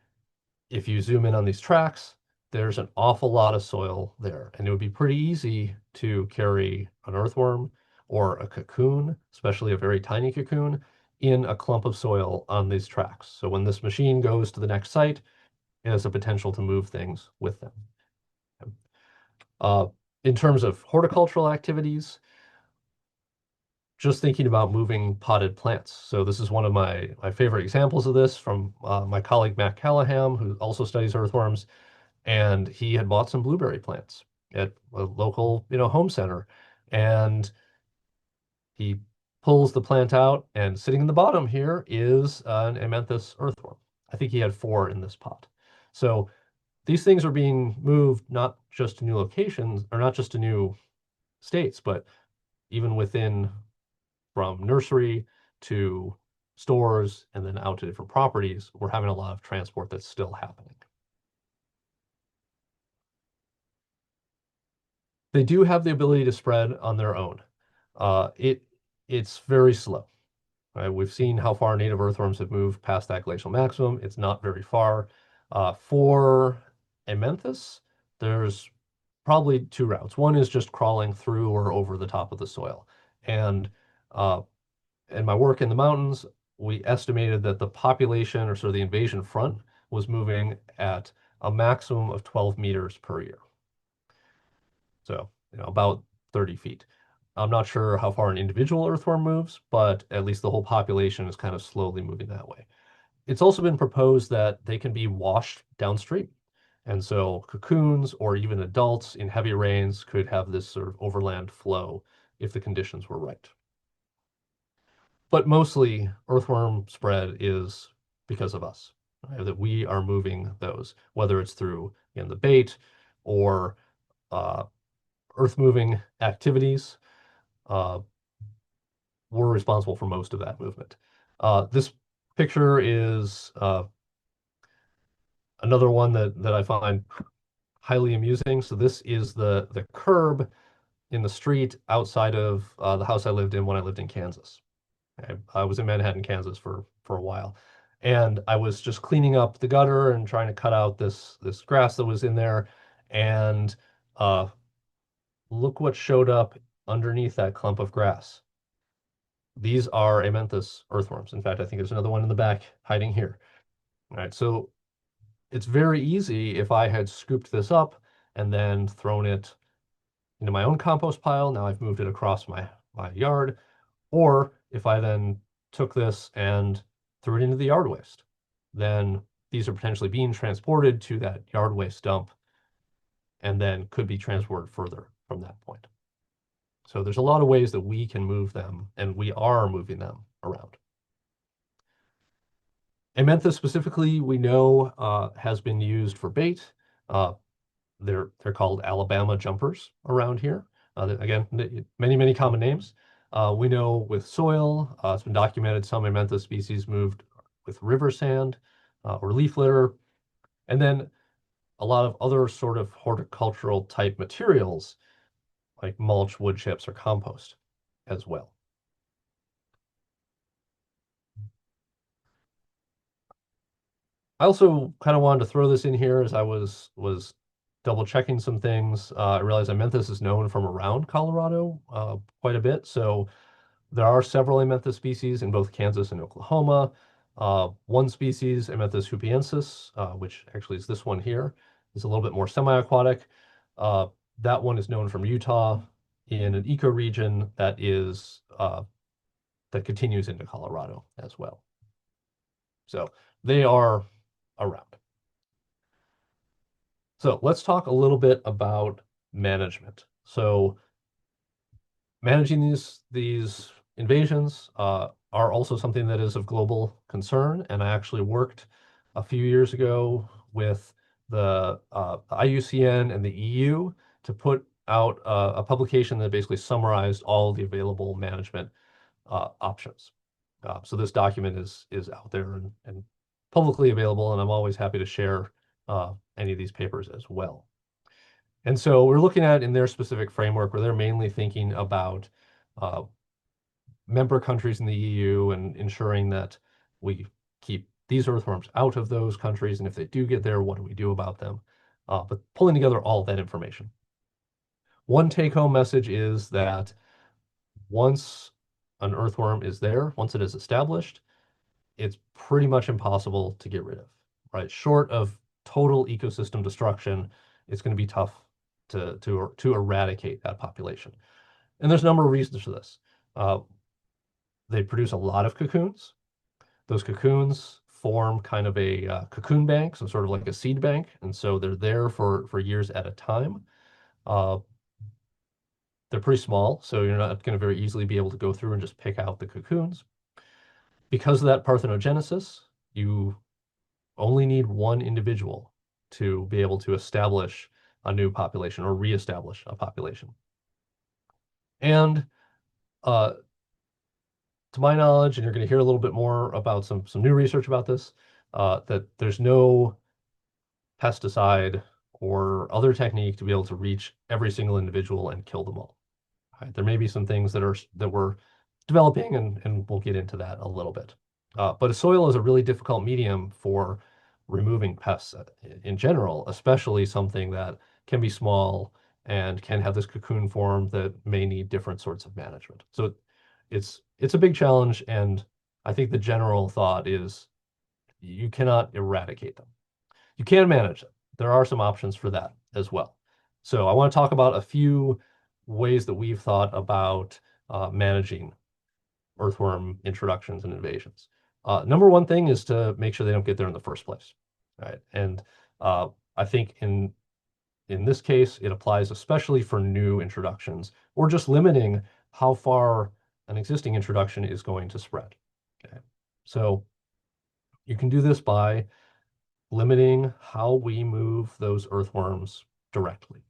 if you zoom in on these tracks, there's an awful lot of soil there. And it would be pretty easy to carry an earthworm or a cocoon, especially a very tiny cocoon, in a clump of soil on these tracks. So when this machine goes to the next site, it has a potential to move things with them. In terms of horticultural activities, just thinking about moving potted plants. So this is one of my favorite examples of this from my colleague Matt Callahan, who also studies earthworms, and he had bought some blueberry plants at a local, home center, and he pulls the plant out, and sitting in the bottom here is an Amenthus earthworm. I think he had 4 in this pot. So these things are being moved not just to new locations or not just to new states, but even within from nursery to stores and then out to different properties, we're having a lot of transport that's still happening. They do have the ability to spread on their own. It's very slow. Right? We've seen how far native earthworms have moved past that glacial maximum. It's not very far. For Amenthus, there's probably 2 routes. One is just crawling through or over the top of the soil. And in my work in the mountains, we estimated that the population, or sort of the invasion front, was moving at a maximum of 12 meters per year. So, about 30 feet. I'm not sure how far an individual earthworm moves, but at least the whole population is kind of slowly moving that way. It's also been proposed that they can be washed downstream. And so cocoons or even adults in heavy rains could have this sort of overland flow if the conditions were right. But mostly earthworm spread is because of us, right? That we are moving those, whether it's through the bait or earth moving activities. We're responsible for most of that movement. This picture is another one that I find highly amusing. So this is the curb in the street outside of the house I lived in when I lived in Kansas. I was in Manhattan, Kansas for a while, and I was just cleaning up the gutter and trying to cut out this grass that was in there, and look what showed up underneath that clump of grass. These are Amenthus earthworms. In fact, I think there's another one in the back hiding here. All right, so it's very easy if I had scooped this up and then thrown it into my own compost pile. Now I've moved it across my yard. Or if I then took this and threw it into the yard waste, then these are potentially being transported to that yard waste dump and then could be transported further from that point. So there's a lot of ways that we can move them, and we are moving them around. Amenthus specifically, we know has been used for bait. They're called Alabama jumpers around here. Again, many common names. We know with soil, it's been documented some Amenthus species moved with river sand or leaf litter, and then a lot of other sort of horticultural type materials like mulch, wood chips, or compost as well. I also kind of wanted to throw this in here as I was double checking some things. I realized Amenthus is known from around Colorado quite a bit. So there are several Amenthus species in both Kansas and Oklahoma. One species, Amenthus hoopiensis, which actually is this one here, is a little bit more semi-aquatic. That one is known from Utah in an ecoregion that is that continues into Colorado as well. So they are around. So let's talk a little bit about management. So managing these invasions are also something that is of global concern. And I actually worked a few years ago with the IUCN and the EU to put out a publication that basically summarized all the available management options. So this document is out there and publicly available, and I'm always happy to share any of these papers as well. And so we're looking at in their specific framework where they're mainly thinking about member countries in the EU and ensuring that we keep these earthworms out of those countries. And if they do get there, what do we do about them? But pulling together all that information. One take-home message is that once an earthworm is there, once it is established, it's pretty much impossible to get rid of, right? Short of total ecosystem destruction, it's going to be tough to eradicate that population. And there's a number of reasons for this. They produce a lot of cocoons. Those cocoons form kind of a cocoon bank, so sort of like a seed bank. And so they're there for years at a time. They're pretty small, so you're not going to very easily be able to go through and just pick out the cocoons. Because of that parthenogenesis, you only need one individual to be able to establish a new population or reestablish a population. And to my knowledge, and you're going to hear a little bit more about some new research about this, that there's no pesticide or other technique to be able to reach every single individual and kill them all. Right? There may be some things that we're developing, and we'll get into that a little bit. But a soil is a really difficult medium for removing pests in general, especially something that can be small and can have this cocoon form that may need different sorts of management. So it's a big challenge, and I think the general thought is you cannot eradicate them. You can manage them. There are some options for that as well. So I want to talk about a few ways that we've thought about managing earthworm introductions and invasions. Number one thing is to make sure they don't get there in the first place, right? And I think in this case, it applies especially for new introductions or just limiting how far an existing introduction is going to spread. Okay, so you can do this by limiting how we move those earthworms directly.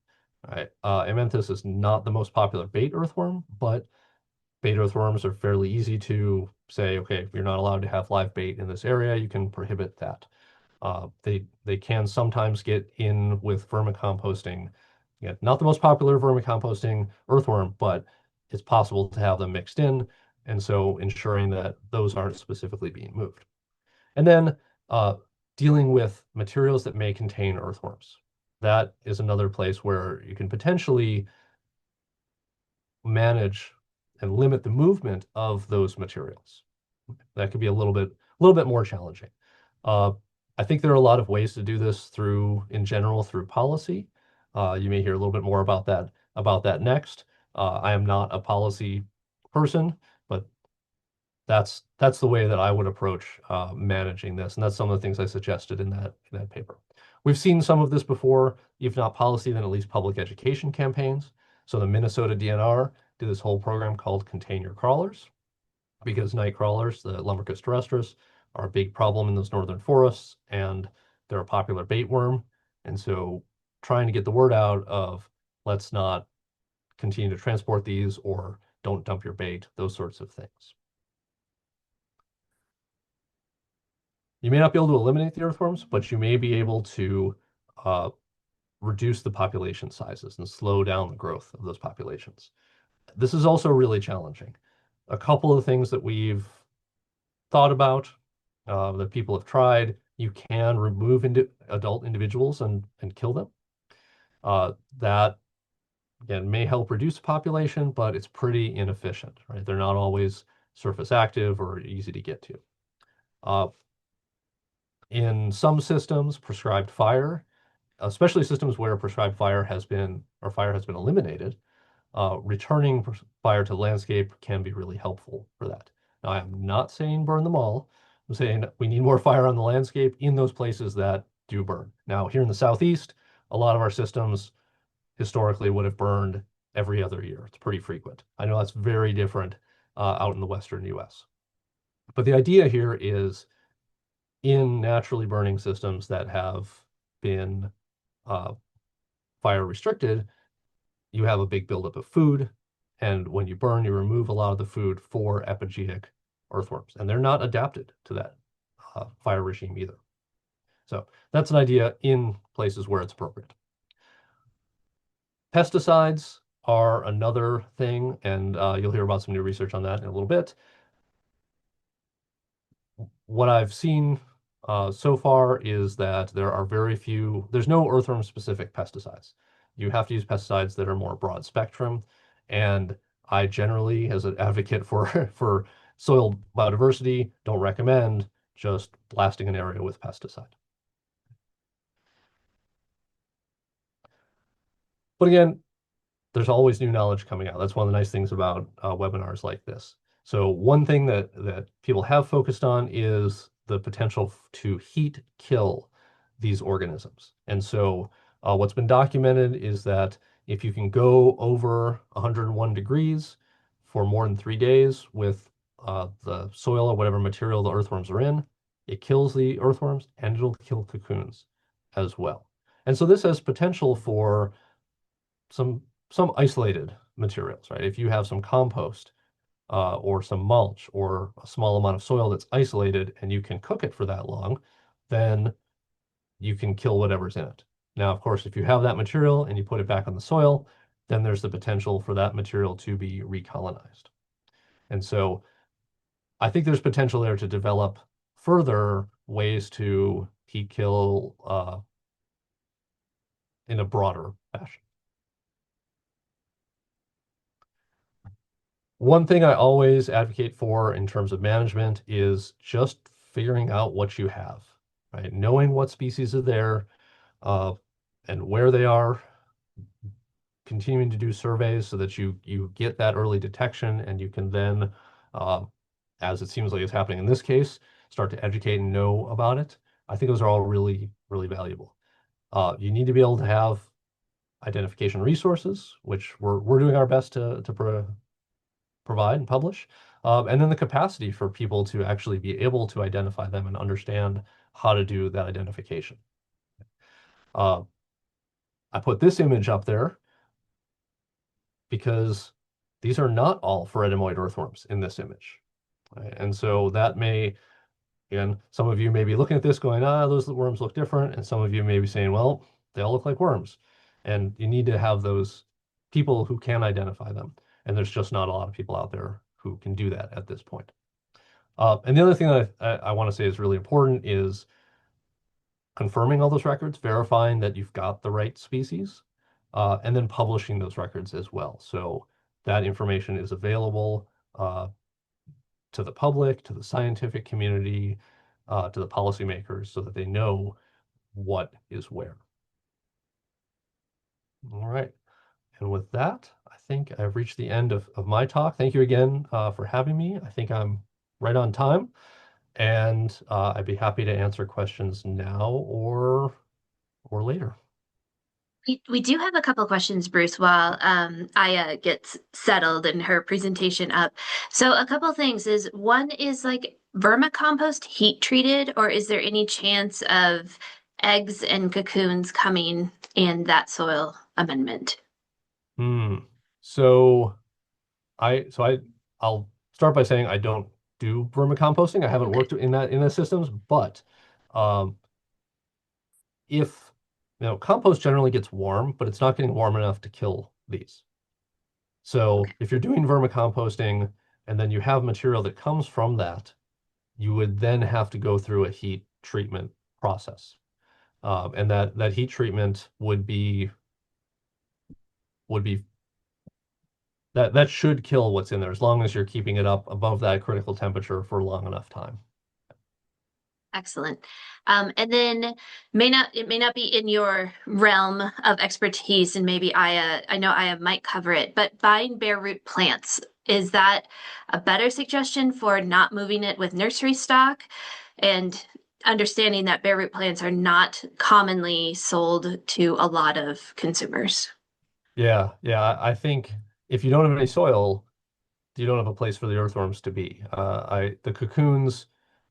Right? Amenthus is not the most popular bait earthworm, but bait earthworms are fairly easy to say, okay, if you're not allowed to have live bait in this area, you can prohibit that. They can sometimes get in with vermicomposting. Yeah, not the most popular vermicomposting earthworm, but it's possible to have them mixed in, and so ensuring that those aren't specifically being moved. And then dealing with materials that may contain earthworms. That is another place where you can potentially manage and limit the movement of those materials. That could be a little bit more challenging. I think there are a lot of ways to do this in general, through policy. You may hear a little bit more about that next. I am not a policy person, but that's the way that I would approach managing this, and that's some of the things I suggested in that paper. We've seen some of this before, if not policy, then at least public education campaigns. So the Minnesota DNR did this whole program called Contain Your Crawlers, because night crawlers, the Lumbricus terrestris, are a big problem in those northern forests, and they're a popular bait worm. And so trying to get the word out of, let's not continue to transport these, or don't dump your bait, those sorts of things. You may not be able to eliminate the earthworms, but you may be able to reduce the population sizes and slow down the growth of those populations. This is also really challenging. A couple of things that we've thought about, that people have tried, you can remove adult individuals and kill them. That, again, may help reduce the population, but it's pretty inefficient, right? They're not always surface active or easy to get to. In some systems, prescribed fire, especially systems where prescribed fire has been eliminated, returning fire to the landscape can be really helpful for that. Now, I am not saying burn them all. I'm saying we need more fire on the landscape in those places that do burn. Now, here in the Southeast, a lot of our systems historically would have burned every other year. It's pretty frequent. I know that's very different out in the Western US. But the idea here is, in naturally burning systems that have been fire restricted, you have a big buildup of food, and when you burn, you remove a lot of the food for epigeic earthworms, and they're not adapted to that fire regime either. So that's an idea in places where it's appropriate. Pesticides are another thing, and you'll hear about some new research on that in a little bit. What I've seen so far is that there's no earthworm-specific pesticides. You have to use pesticides that are more broad spectrum, and I generally, as an advocate for soil biodiversity, don't recommend just blasting an area with pesticide. But again, there's always new knowledge coming out. That's one of the nice things about webinars like this. So one thing that people have focused on is the potential to heat kill these organisms. And so what's been documented is that if you can go over 101 degrees for more than 3 days with the soil or whatever material the earthworms are in, it kills the earthworms, and it'll kill cocoons as well. And so this has potential for some isolated materials, right? If you have some compost or some mulch or a small amount of soil that's isolated, and you can cook it for that long, then you can kill whatever's in it. Now, of course, if you have that material and you put it back on the soil, then there's the potential for that material to be recolonized. And so I think there's potential there to develop further ways to heat kill in a broader fashion. One thing I always advocate for in terms of management is just figuring out what you have, right? Knowing what species are there and where they are, continuing to do surveys so that you get that early detection, and you can then, as it seems like it's happening in this case, start to educate and know about it. I think those are all really, really valuable. You need to be able to have identification resources, which we're doing our best to provide and publish, and then the capacity for people to actually be able to identify them and understand how to do that identification. I put this image up there because these are not all pheredamoid earthworms in this image. Right? And so that may, again, some of you may be looking at this going, those worms look different. And some of you may be saying, well, they all look like worms. And you need to have those people who can identify them. And there's just not a lot of people out there who can do that at this point. And the other thing that I want to say is really important is confirming all those records, verifying that you've got the right species, and then publishing those records as well. So that information is available to the public, to the scientific community, to the policymakers, so that they know what is where. All right. And with that, I think I've reached the end of my talk. Thank you again for having me. I think I'm right on time, and I'd be happy to answer questions now or later. We do have a couple questions, Bruce, while Aya gets settled and her presentation up. So a couple things is, one is like, vermicompost heat treated, or is there any chance of eggs and cocoons coming in that soil amendment? So I'll start by saying I don't do vermicomposting. I haven't worked in the systems, but if compost generally gets warm, but it's not getting warm enough to kill these. So if you're doing vermicomposting and then you have material that comes from that, you would then have to go through a heat treatment process. And that heat treatment would be that should kill what's in there, as long as you're keeping it up above that critical temperature for long enough time. Excellent. And then it may not be in your realm of expertise, and maybe I know Aya might cover it, but buying bare root plants, is that a better suggestion for not moving it with nursery stock? And understanding that bare root plants are not commonly sold to a lot of consumers. Yeah, I think if you don't have any soil, you don't have a place for the earthworms to be. The cocoons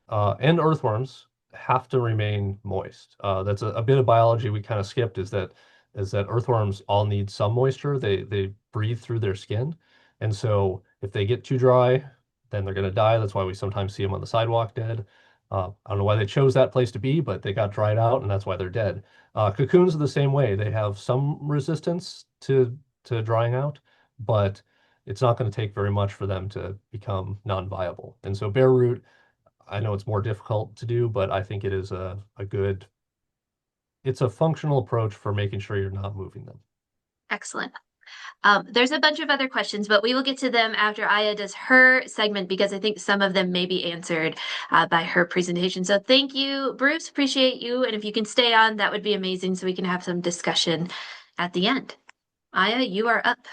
and earthworms have to remain moist. That's a bit of biology we kind of skipped, is that earthworms all need some moisture. They breathe through their skin. And so if they get too dry, then they're going to die. That's why we sometimes see them on the sidewalk dead. I don't know why they chose that place to be, but they got dried out, and that's why they're dead. Cocoons are the same way. They have some resistance to drying out, but it's not going to take very much for them to become non-viable. And so bare root, I know it's more difficult to do, but I think it is it's a functional approach for making sure you're not moving them. Excellent. There's a bunch of other questions, but we will get to them after Aya does her segment, because I think some of them may be answered by her presentation. So thank you, Bruce. Appreciate you. And if you can stay on, that would be amazing, so we can have some discussion at the end. Aya, you are up.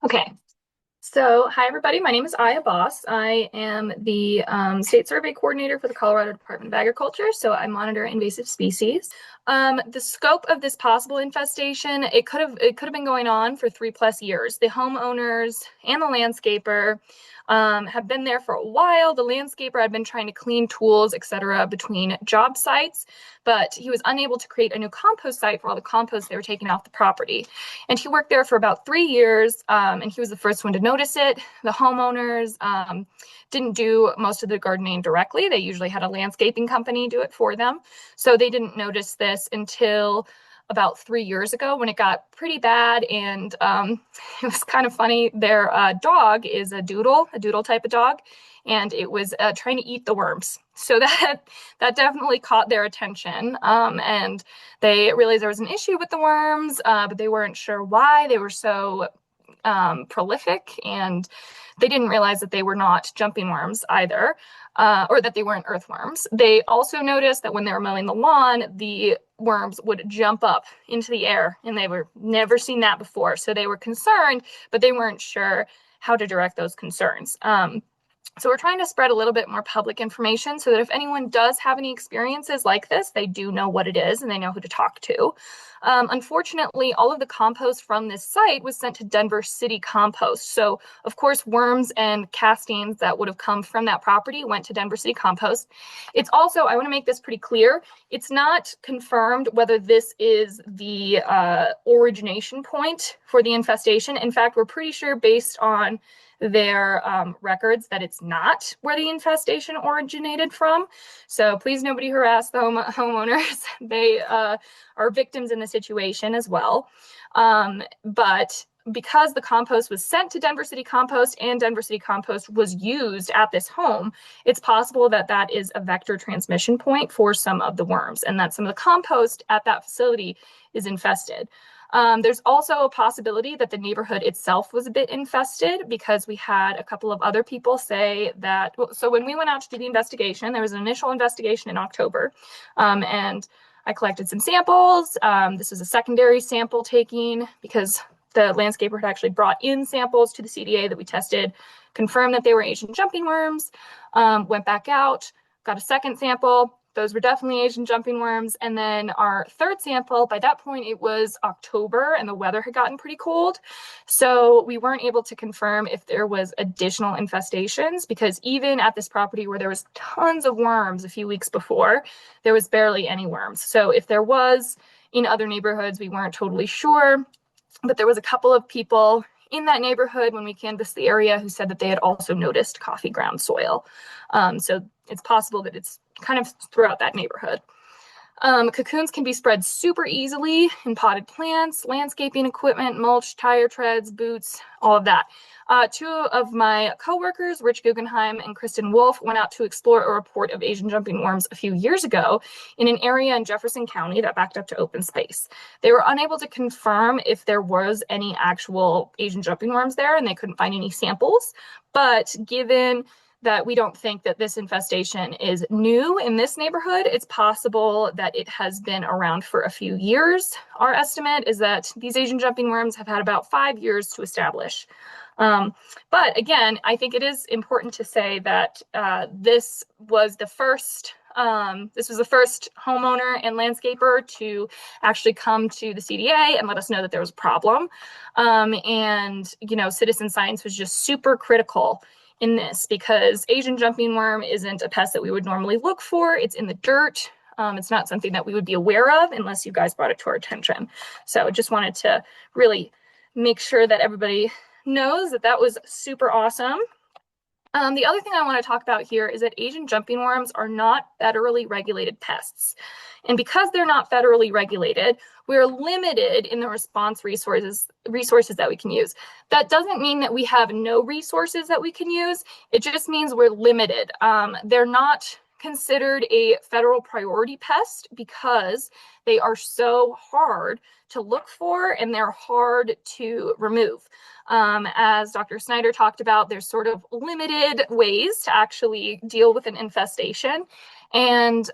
Okay. So, hi everybody, my name is Aya Boss. I am the State Survey Coordinator for the Colorado Department of Agriculture, so I monitor invasive species. The scope of this possible infestation, it could have been going on for 3+ years. The homeowners and the landscaper have been there for a while. The landscaper had been trying to clean tools, etc., between job sites, but he was unable to create a new compost site for all the compost they were taking off the property. And he worked there for about 3 years, and he was the first one to notice it. The homeowners didn't do most of the gardening directly. They usually had a landscaping company do it for them. So they didn't notice this until about 3 years ago, when it got pretty bad. And it was kind of funny. Their dog is a doodle type of dog, and it was trying to eat the worms. So that definitely caught their attention, and they realized there was an issue with the worms, but they weren't sure why they were so prolific, and they didn't realize that they were not jumping worms either, or that they weren't earthworms. They also noticed that when they were mowing the lawn, the worms would jump up into the air, and they were never seen that before. So they were concerned, but they weren't sure how to direct those concerns. So we're trying to spread a little bit more public information, so that if anyone does have any experiences like this, they do know what it is and they know who to talk to. Unfortunately, all of the compost from this site was sent to Denver City Compost. So of course, worms and castings that would have come from that property went to Denver City Compost. It's also, I want to make this pretty clear, it's not confirmed whether this is the origination point for the infestation. In fact, we're pretty sure, based on their records, that it's not where the infestation originated from. So please, nobody harass the homeowners. They are victims in the situation as well. But because the compost was sent to Denver City Compost and Denver City Compost was used at this home, it's possible that that is a vector transmission point for some of the worms, and that some of the compost at that facility is infested. There's also a possibility that the neighborhood itself was a bit infested because we had a couple of other people say that. So when we went out to do the investigation, there was an initial investigation in October, and I collected some samples. This was a secondary sample taking because the landscaper had actually brought in samples to the CDA that we tested, confirmed that they were Asian jumping worms, went back out, got a second sample. Those were definitely Asian jumping worms. And then our third sample, by that point, it was October and the weather had gotten pretty cold. So we weren't able to confirm if there was additional infestations, because even at this property where there was tons of worms a few weeks before, there was barely any worms. So if there was in other neighborhoods, we weren't totally sure. But there was a couple of people in that neighborhood when we canvassed the area who said that they had also noticed coffee ground soil. So it's possible that it's kind of throughout that neighborhood. Cocoons can be spread super easily in potted plants, landscaping equipment, mulch, tire treads, boots, all of that. Two of my coworkers, Rich Guggenheim and Kristen Wolf, went out to explore a report of Asian jumping worms a few years ago in an area in Jefferson County that backed up to open space. They were unable to confirm if there was any actual Asian jumping worms there, and they couldn't find any samples. But given that we don't think that this infestation is new in this neighborhood, it's possible that it has been around for a few years. Our estimate is that these Asian jumping worms have had about 5 years to establish. But again, I think it is important to say that this was the first homeowner and landscaper to actually come to the CDA and let us know that there was a problem. And, you know, citizen science was just super critical in this because Asian jumping worm isn't a pest that we would normally look for. It's in the dirt. It's not something that we would be aware of unless you guys brought it to our attention. So just wanted to really make sure that everybody knows that that was super awesome. The other thing I want to talk about here is that Asian jumping worms are not federally regulated pests. And because they're not federally regulated, we're limited in the response resources that we can use. That doesn't mean that we have no resources that we can use. It just means we're limited. They're not considered a federal priority pest because they are so hard to look for and they're hard to remove. As Dr. Snyder talked about, there's sort of limited ways to actually deal with an infestation. And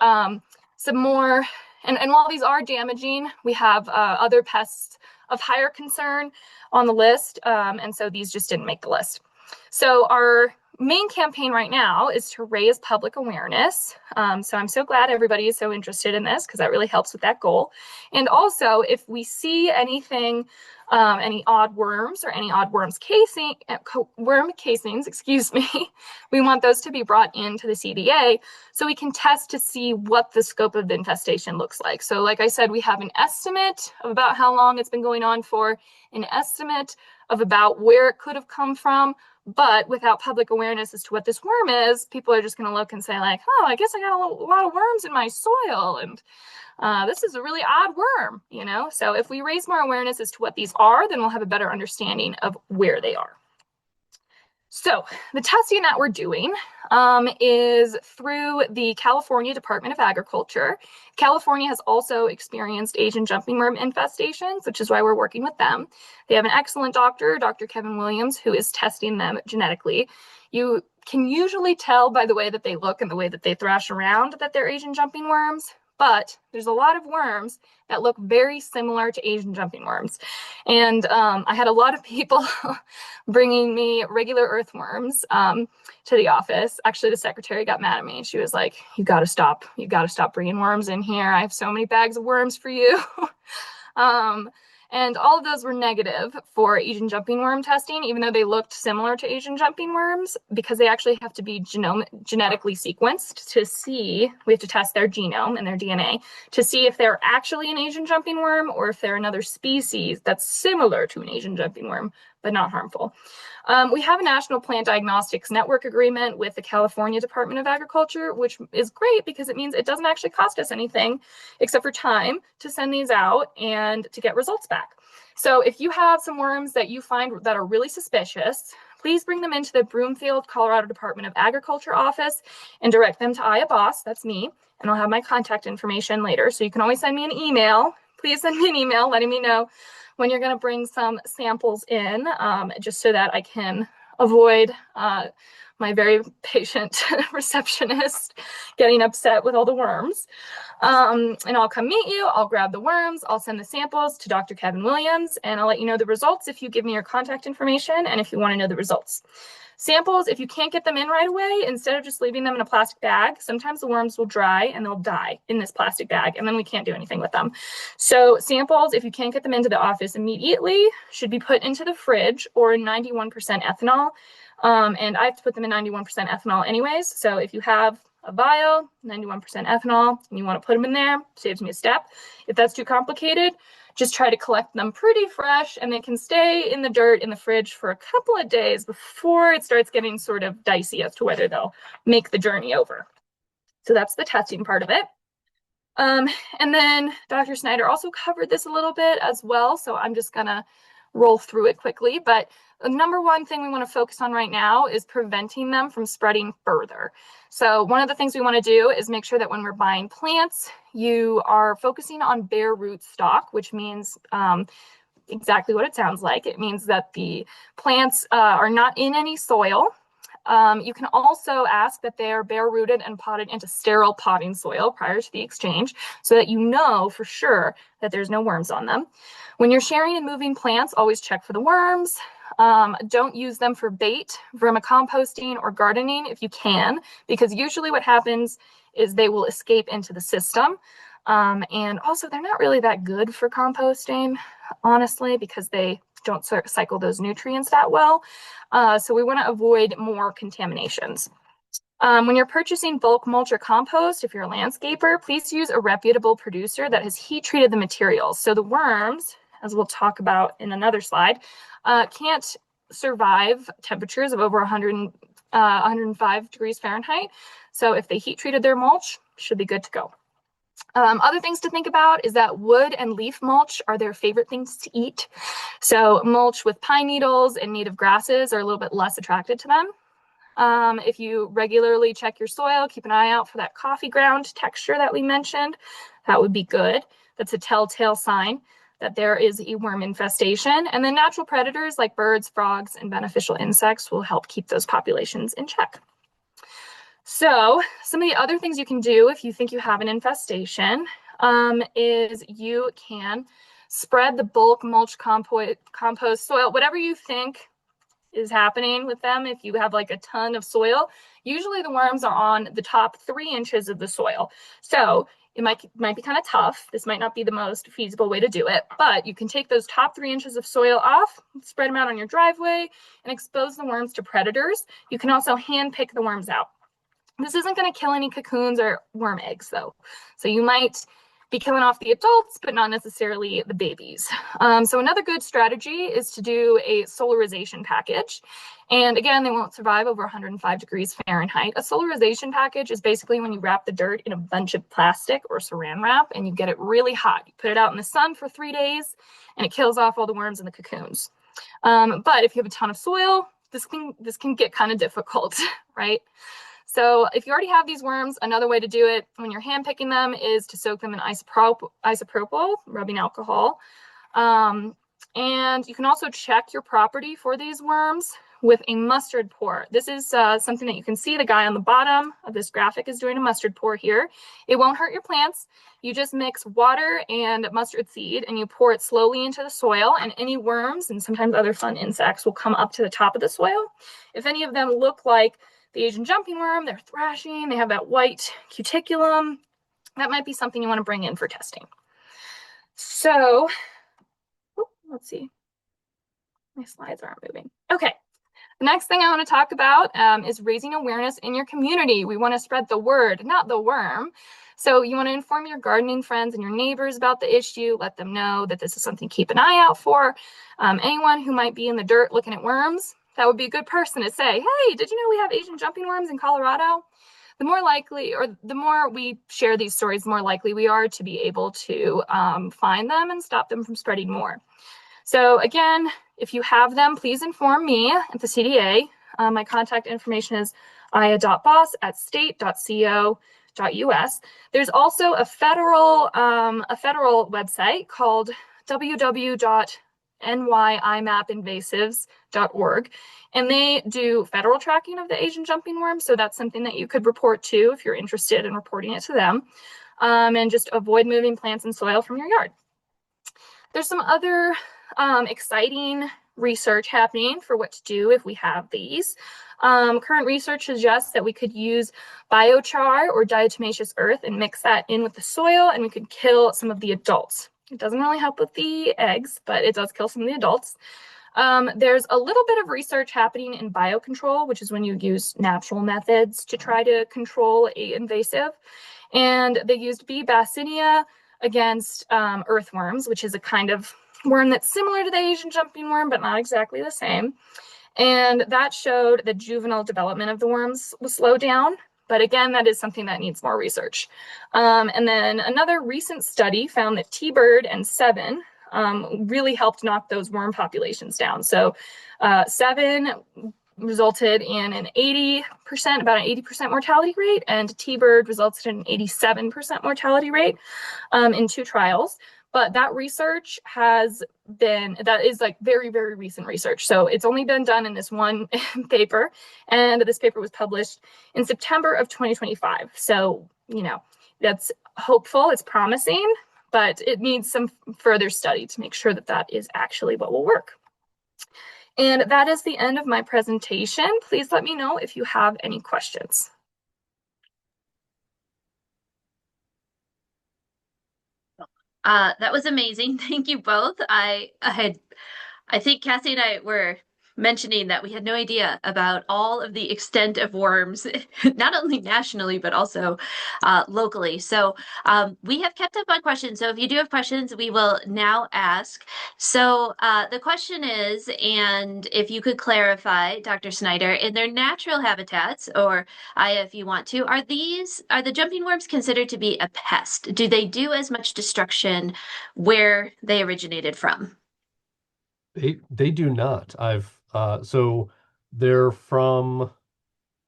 some more, and while these are damaging, we have other pests of higher concern on the list. And so these just didn't make the list. So our main campaign right now is to raise public awareness. So I'm so glad everybody is so interested in this because that really helps with that goal. And also, if we see anything, any odd worms or any odd worms worm casings, excuse me, we want those to be brought into the CDA so we can test to see what the scope of the infestation looks like. So like I said, we have an estimate of about how long it's been going on for, an estimate of about where it could have come from. But without public awareness as to what this worm is, people are just going to look and say like, oh, I guess I got a lot of worms in my soil. And this is a really odd worm, you know? So if we raise more awareness as to what these are, then we'll have a better understanding of where they are. So the testing that we're doing is through the California Department of Agriculture. California has also experienced Asian jumping worm infestations, which is why we're working with them. They have an excellent doctor, Dr. Kevin Williams, who is testing them genetically. You can usually tell by the way that they look and the way that they thrash around that they're Asian jumping worms. But there's a lot of worms that look very similar to Asian jumping worms. And I had a lot of people bringing me regular earthworms to the office. Actually, the secretary got mad at me. She was like, you got to stop. You got to stop bringing worms in here. I have so many bags of worms for you. And all of those were negative for Asian jumping worm testing, even though they looked similar to Asian jumping worms, because they actually have to be genetically sequenced to see, we have to test their genome and their DNA to see if they're actually an Asian jumping worm or if they're another species that's similar to an Asian jumping worm, but not harmful. We have a National Plant Diagnostics Network agreement with the California Department of Agriculture, which is great because it means it doesn't actually cost us anything except for time to send these out and to get results back. So if you have some worms that you find that are really suspicious, please bring them into the Broomfield, Colorado Department of Agriculture office and direct them to Aya Boss, that's me, and I'll have my contact information later. So you can always send me an email. Please send me an email letting me know when you're going to bring some samples in, just so that I can avoid my very patient receptionist getting upset with all the worms. And I'll come meet you, I'll grab the worms, I'll send the samples to Dr. Kevin Williams, and I'll let you know the results if you give me your contact information and if you want to know the results. Samples, if you can't get them in right away, instead of just leaving them in a plastic bag, sometimes the worms will dry and they'll die in this plastic bag, and then we can't do anything with them. So samples, if you can't get them into the office immediately, should be put into the fridge or 91% ethanol. And I have to put them in 91% ethanol anyways. So if you have a vial, 91% ethanol, and you want to put them in there, saves me a step. If that's too complicated, just try to collect them pretty fresh, and they can stay in the dirt in the fridge for a couple of days before it starts getting sort of dicey as to whether they'll make the journey over. So that's the testing part of it. And then Dr. Snyder also covered this a little bit as well, so I'm just gonna roll through it quickly. But the number one thing we want to focus on right now is preventing them from spreading further. So one of the things we want to do is make sure that when we're buying plants, you are focusing on bare root stock, which means exactly what it sounds like. It means that the plants are not in any soil. You can also ask that they are bare rooted and potted into sterile potting soil prior to the exchange, so that you know for sure that there's no worms on them. When you're sharing and moving plants, always check for the worms. Don't use them for bait, vermicomposting, or gardening if you can, because usually what happens is they will escape into the system. And also they're not really that good for composting, honestly, because they don't cycle those nutrients that well. So we want to avoid more contaminations. When you're purchasing bulk mulch or compost, if you're a landscaper, please use a reputable producer that has heat treated the materials. So the worms, as we'll talk about in another slide, can't survive temperatures of over 105 degrees Fahrenheit. So if they heat treated their mulch, should be good to go. Other things to think about is that wood and leaf mulch are their favorite things to eat. So mulch with pine needles and native grasses are a little bit less attracted to them. If you regularly check your soil, keep an eye out for that coffee ground texture that we mentioned, that would be good. That's a telltale sign that there is a worm infestation. And then natural predators like birds, frogs, and beneficial insects will help keep those populations in check. So some of the other things you can do if you think you have an infestation is you can spread the bulk mulch compost soil, whatever you think is happening with them. If you have like a ton of soil, usually the worms are on the top 3 inches of the soil. So it might be kind of tough. This might not be the most feasible way to do it, but you can take those top 3 inches of soil off, spread them out on your driveway, and expose the worms to predators. You can also hand pick the worms out. This isn't going to kill any cocoons or worm eggs, though. So you might be killing off the adults, but not necessarily the babies. So another good strategy is to do a solarization package. And again, they won't survive over 105 degrees Fahrenheit. A solarization package is basically when you wrap the dirt in a bunch of plastic or saran wrap and you get it really hot. You put it out in the sun for 3 days and it kills off all the worms and the cocoons. But if you have a ton of soil, this can get kind of difficult, right? So if you already have these worms, another way to do it when you're hand picking them is to soak them in isopropyl rubbing alcohol. And you can also check your property for these worms with a mustard pour. This is something that you can see the guy on the bottom of this graphic is doing a mustard pour here. It won't hurt your plants. You just mix water and mustard seed and you pour it slowly into the soil, and any worms and sometimes other fun insects will come up to the top of the soil. If any of them look like the Asian jumping worm, they're thrashing, they have that white cuticulum, that might be something you want to bring in for testing. So, let's see. My slides aren't moving. Okay. The next thing I want to talk about is raising awareness in your community. We want to spread the word, not the worm. So you want to inform your gardening friends and your neighbors about the issue. Let them know that this is something to keep an eye out for. Anyone who might be in the dirt looking at worms, that would be a good person to say, hey, did you know we have Asian jumping worms in Colorado? The more likely, or the more we share these stories, the more likely we are to be able to find them and stop them from spreading more. So again, if you have them, please inform me at the CDA. My contact information is aya.boss@state.co.us. There's also a federal website called www.iowa.gov nyimapinvasives.org, and they do federal tracking of the Asian jumping worm. So that's something that you could report to if you're interested in reporting it to them, and just avoid moving plants and soil from your yard. There's some other exciting research happening for what to do if we have these. Current research suggests that we could use biochar or diatomaceous earth and mix that in with the soil, and we could kill some of the adults. It doesn't really help with the eggs, but it does kill some of the adults. There's a little bit of research happening in biocontrol, which is when you use natural methods to try to control an invasive. And they used B. bassinia against earthworms, which is a kind of worm that's similar to the Asian jumping worm, but not exactly the same. And that showed the juvenile development of the worms was slowed down. But again, that is something that needs more research. And then another recent study found that T-bird and Sevin really helped knock those worm populations down. So Sevin resulted in an 80%, about an 80% mortality rate, and T-bird resulted in an 87% mortality rate in 2 trials. But that research that is like very, very recent research. So it's only been done in this one paper, and this paper was published in September of 2025. So, that's hopeful, it's promising, but it needs some further study to make sure that that is actually what will work. And that is the end of my presentation. Please let me know if you have any questions. That was amazing. Thank you both. I think Cassie and I were mentioning that we had no idea about all of the extent of worms, not only nationally, but also locally. So we have kept up on questions. So if you do have questions, we will now ask. So the question is, and if you could clarify, Dr. Snyder, in their natural habitats, or Aya, if you want to, are the jumping worms considered to be a pest? Do they do as much destruction where they originated from? They do not. So they're from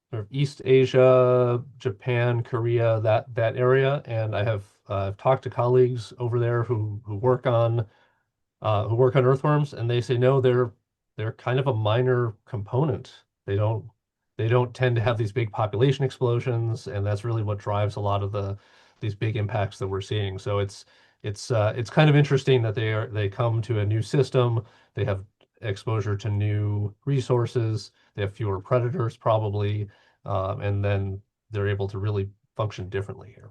sort of East Asia, Japan, Korea, that area, and I have talked to colleagues over there who work on earthworms, and they say no, they're kind of a minor component. They don't tend to have these big population explosions, and that's really what drives a lot of these big impacts that we're seeing. So it's kind of interesting that they come to a new system. They have exposure to new resources. They have fewer predators probably, and then they're able to really function differently here.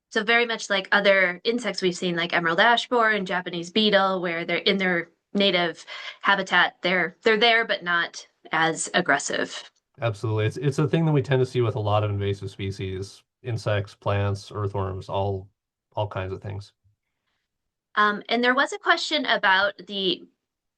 So very much like other insects we've seen, like emerald ash borer and Japanese beetle, where they're in their native habitat, they're there, but not as aggressive. Absolutely. It's a thing that we tend to see with a lot of invasive species, insects, plants, earthworms, all kinds of things. And there was a question about the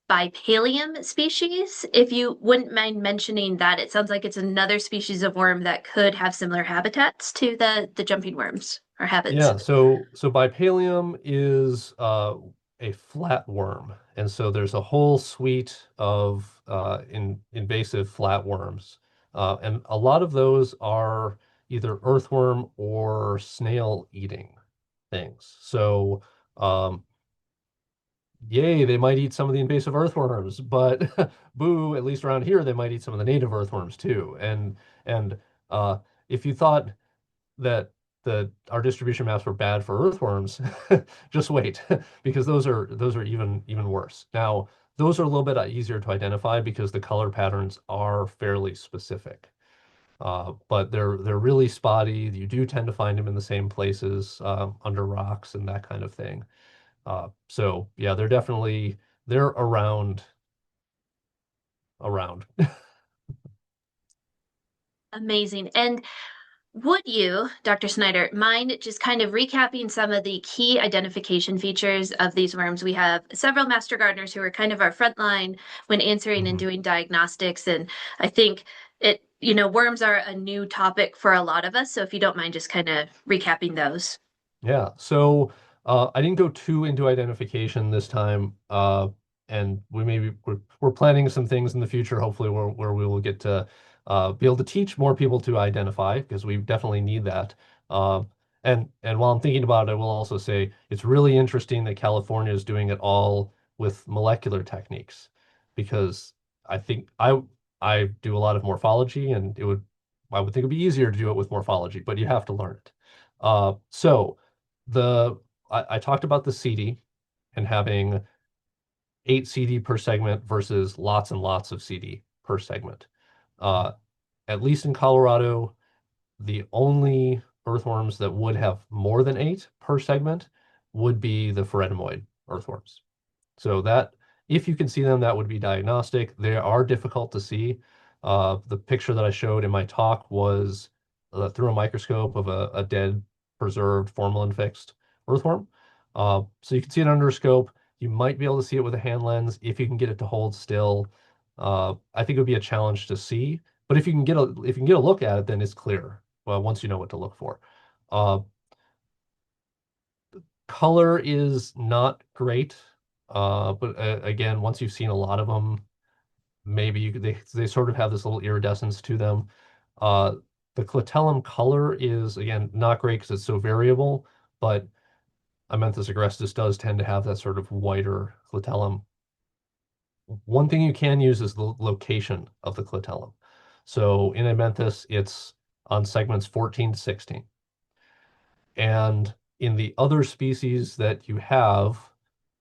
Bipalium species. If you wouldn't mind mentioning that, it sounds like it's another species of worm that could have similar habitats to the jumping worms or habits. Yeah, so Bipalium is a flatworm, and so there's a whole suite of invasive flatworms, and a lot of those are either earthworm or snail eating things. So yay, they might eat some of the invasive earthworms, but boo, at least around here, they might eat some of the native earthworms too. And if you thought that our distribution maps were bad for earthworms, just wait, because those are even worse. Now, those are a little bit easier to identify because the color patterns are fairly specific. But they're really spotty. You do tend to find them in the same places, under rocks and that kind of thing. So yeah, they're around. Amazing. And would you, Dr. Snyder, mind just kind of recapping some of the key identification features of these worms? We have several master gardeners who are kind of our front line when answering and doing diagnostics. And I think worms are a new topic for a lot of us. So if you don't mind just kind of recapping those. Yeah. So I didn't go too into identification this time. And we're planning some things in the future, hopefully where we will get to be able to teach more people to identify, because we definitely need that. And while I'm thinking about it, I will also say it's really interesting that California is doing it all with molecular techniques, because I think I do a lot of morphology, and I would think it'd be easier to do it with morphology, but you have to learn it. So I talked about the CD and having 8 CD per segment versus lots and lots of CD per segment. At least in Colorado, the only earthworms that would have more than 8 per segment would be the pheredamoid earthworms. So that, if you can see them, that would be diagnostic. They are difficult to see. The picture that I showed in my talk was through a microscope of a dead, preserved, formalin-fixed earthworm. So you can see it under a scope. You might be able to see it with a hand lens if you can get it to hold still. I think it would be a challenge to see, but if you can get a look at it, then it's clear. Well, once you know what to look for. Color is not great, but again, once you've seen a lot of them, maybe they sort of have this little iridescence to them. The clitellum color is, again, not great because it's so variable, but Amenthus agrestis does tend to have that sort of whiter clitellum. One thing you can use is the location of the clitellum. So in Amenthus, it's on segments 14 to 16. And in the other species that you have,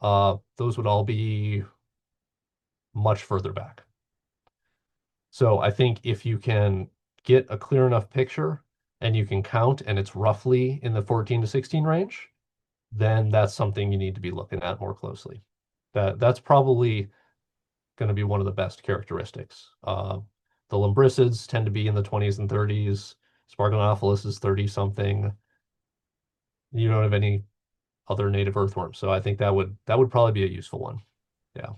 those would all be much further back. So I think if you can get a clear enough picture and you can count and it's roughly in the 14 to 16 range, then that's something you need to be looking at more closely. That's probably going to be one of the best characteristics. The Lambricids tend to be in the 20s and 30s. Sparganophilus is 30 something. You don't have any other native earthworms, so I think that would probably be a useful one. Yeah.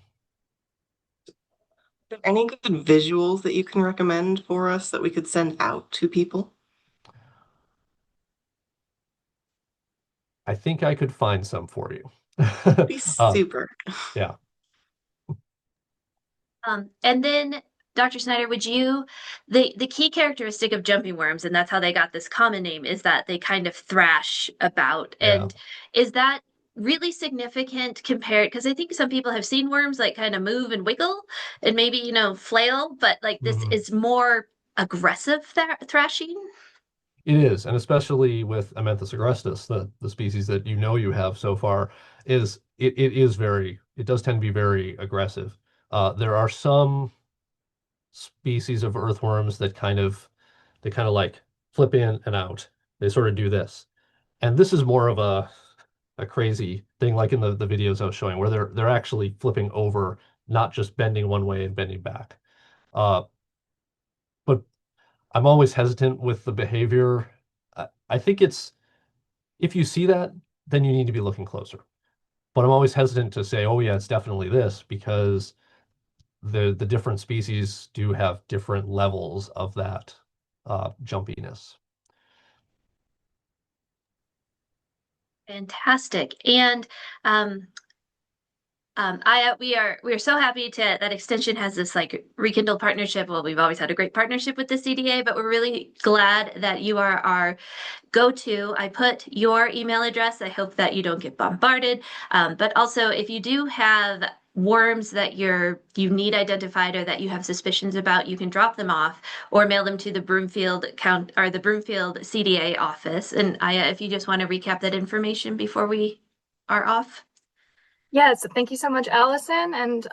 Any good visuals that you can recommend for us that we could send out to people? I think I could find some for you. Be super. Yeah. And then, Dr. Snyder, the key characteristic of jumping worms, and that's how they got this common name, is that they kind of thrash about. And is that really significant compared, because I think some people have seen worms like kind of move and wiggle and maybe, flail, but like this is more aggressive thrashing? It is, and especially with Amenthus agrestis, the species that you have so far, it does tend to be very aggressive. There are some species of earthworms that kind of like flip in and out. They sort of do this. And this is more of a crazy thing, like in the videos I was showing, where they're actually flipping over, not just bending one way and bending back. But I'm always hesitant with the behavior. I think if you see that, then you need to be looking closer. But I'm always hesitant to say, oh yeah, it's definitely this, because the different species do have different levels of that jumpiness. Fantastic. And we are so happy that Extension has this like rekindled partnership. Well, we've always had a great partnership with the CDA, but we're really glad that you are our go-to. I put your email address. I hope that you don't get bombarded. But also, if you do have worms that you need identified or that you have suspicions about, you can drop them off or mail them to the Broomfield CDA office. And Aya, if you just want to recap that information before we are off. Yes, thank you so much, Allison, and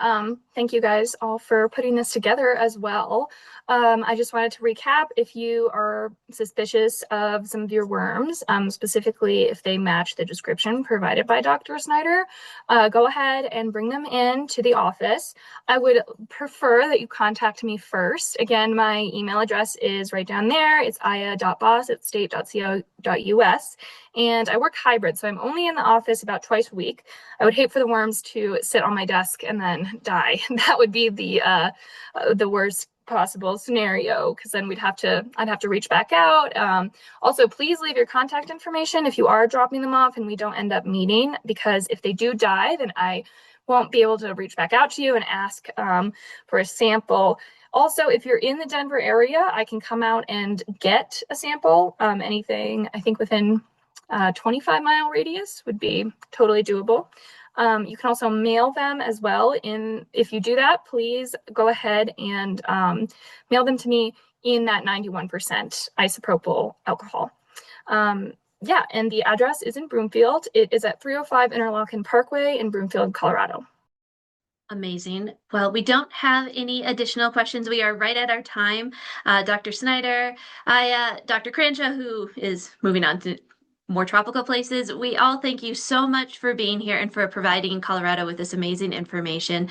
thank you guys all for putting this together as well. I just wanted to recap, if you are suspicious of some of your worms, specifically if they match the description provided by Dr. Snyder, go ahead and bring them in to the office. I would prefer that you contact me first. Again, my email address is right down there. It's aya.boss@state.co.us. And I work hybrid, so I'm only in the office about twice a week. I would hate for the worms to sit on my desk and then die. That would be the worst possible scenario, because then I'd have to reach back out. Also, please leave your contact information if you are dropping them off and we don't end up meeting, because if they do die, then I won't be able to reach back out to you and ask for a sample. Also, if you're in the Denver area, I can come out and get a sample. Anything, I think, within 25-mile radius would be totally doable. You can also mail them as well. If you do that, please go ahead and mail them to me in that 91% isopropyl alcohol. Yeah, and the address is in Broomfield. It is at 305 Interlochen Parkway in Broomfield, Colorado. Amazing. Well, we don't have any additional questions. We are right at our time. Dr. Snyder, Dr. Cranshaw, who is moving on to more tropical places, we all thank you so much for being here and for providing Colorado with this amazing information.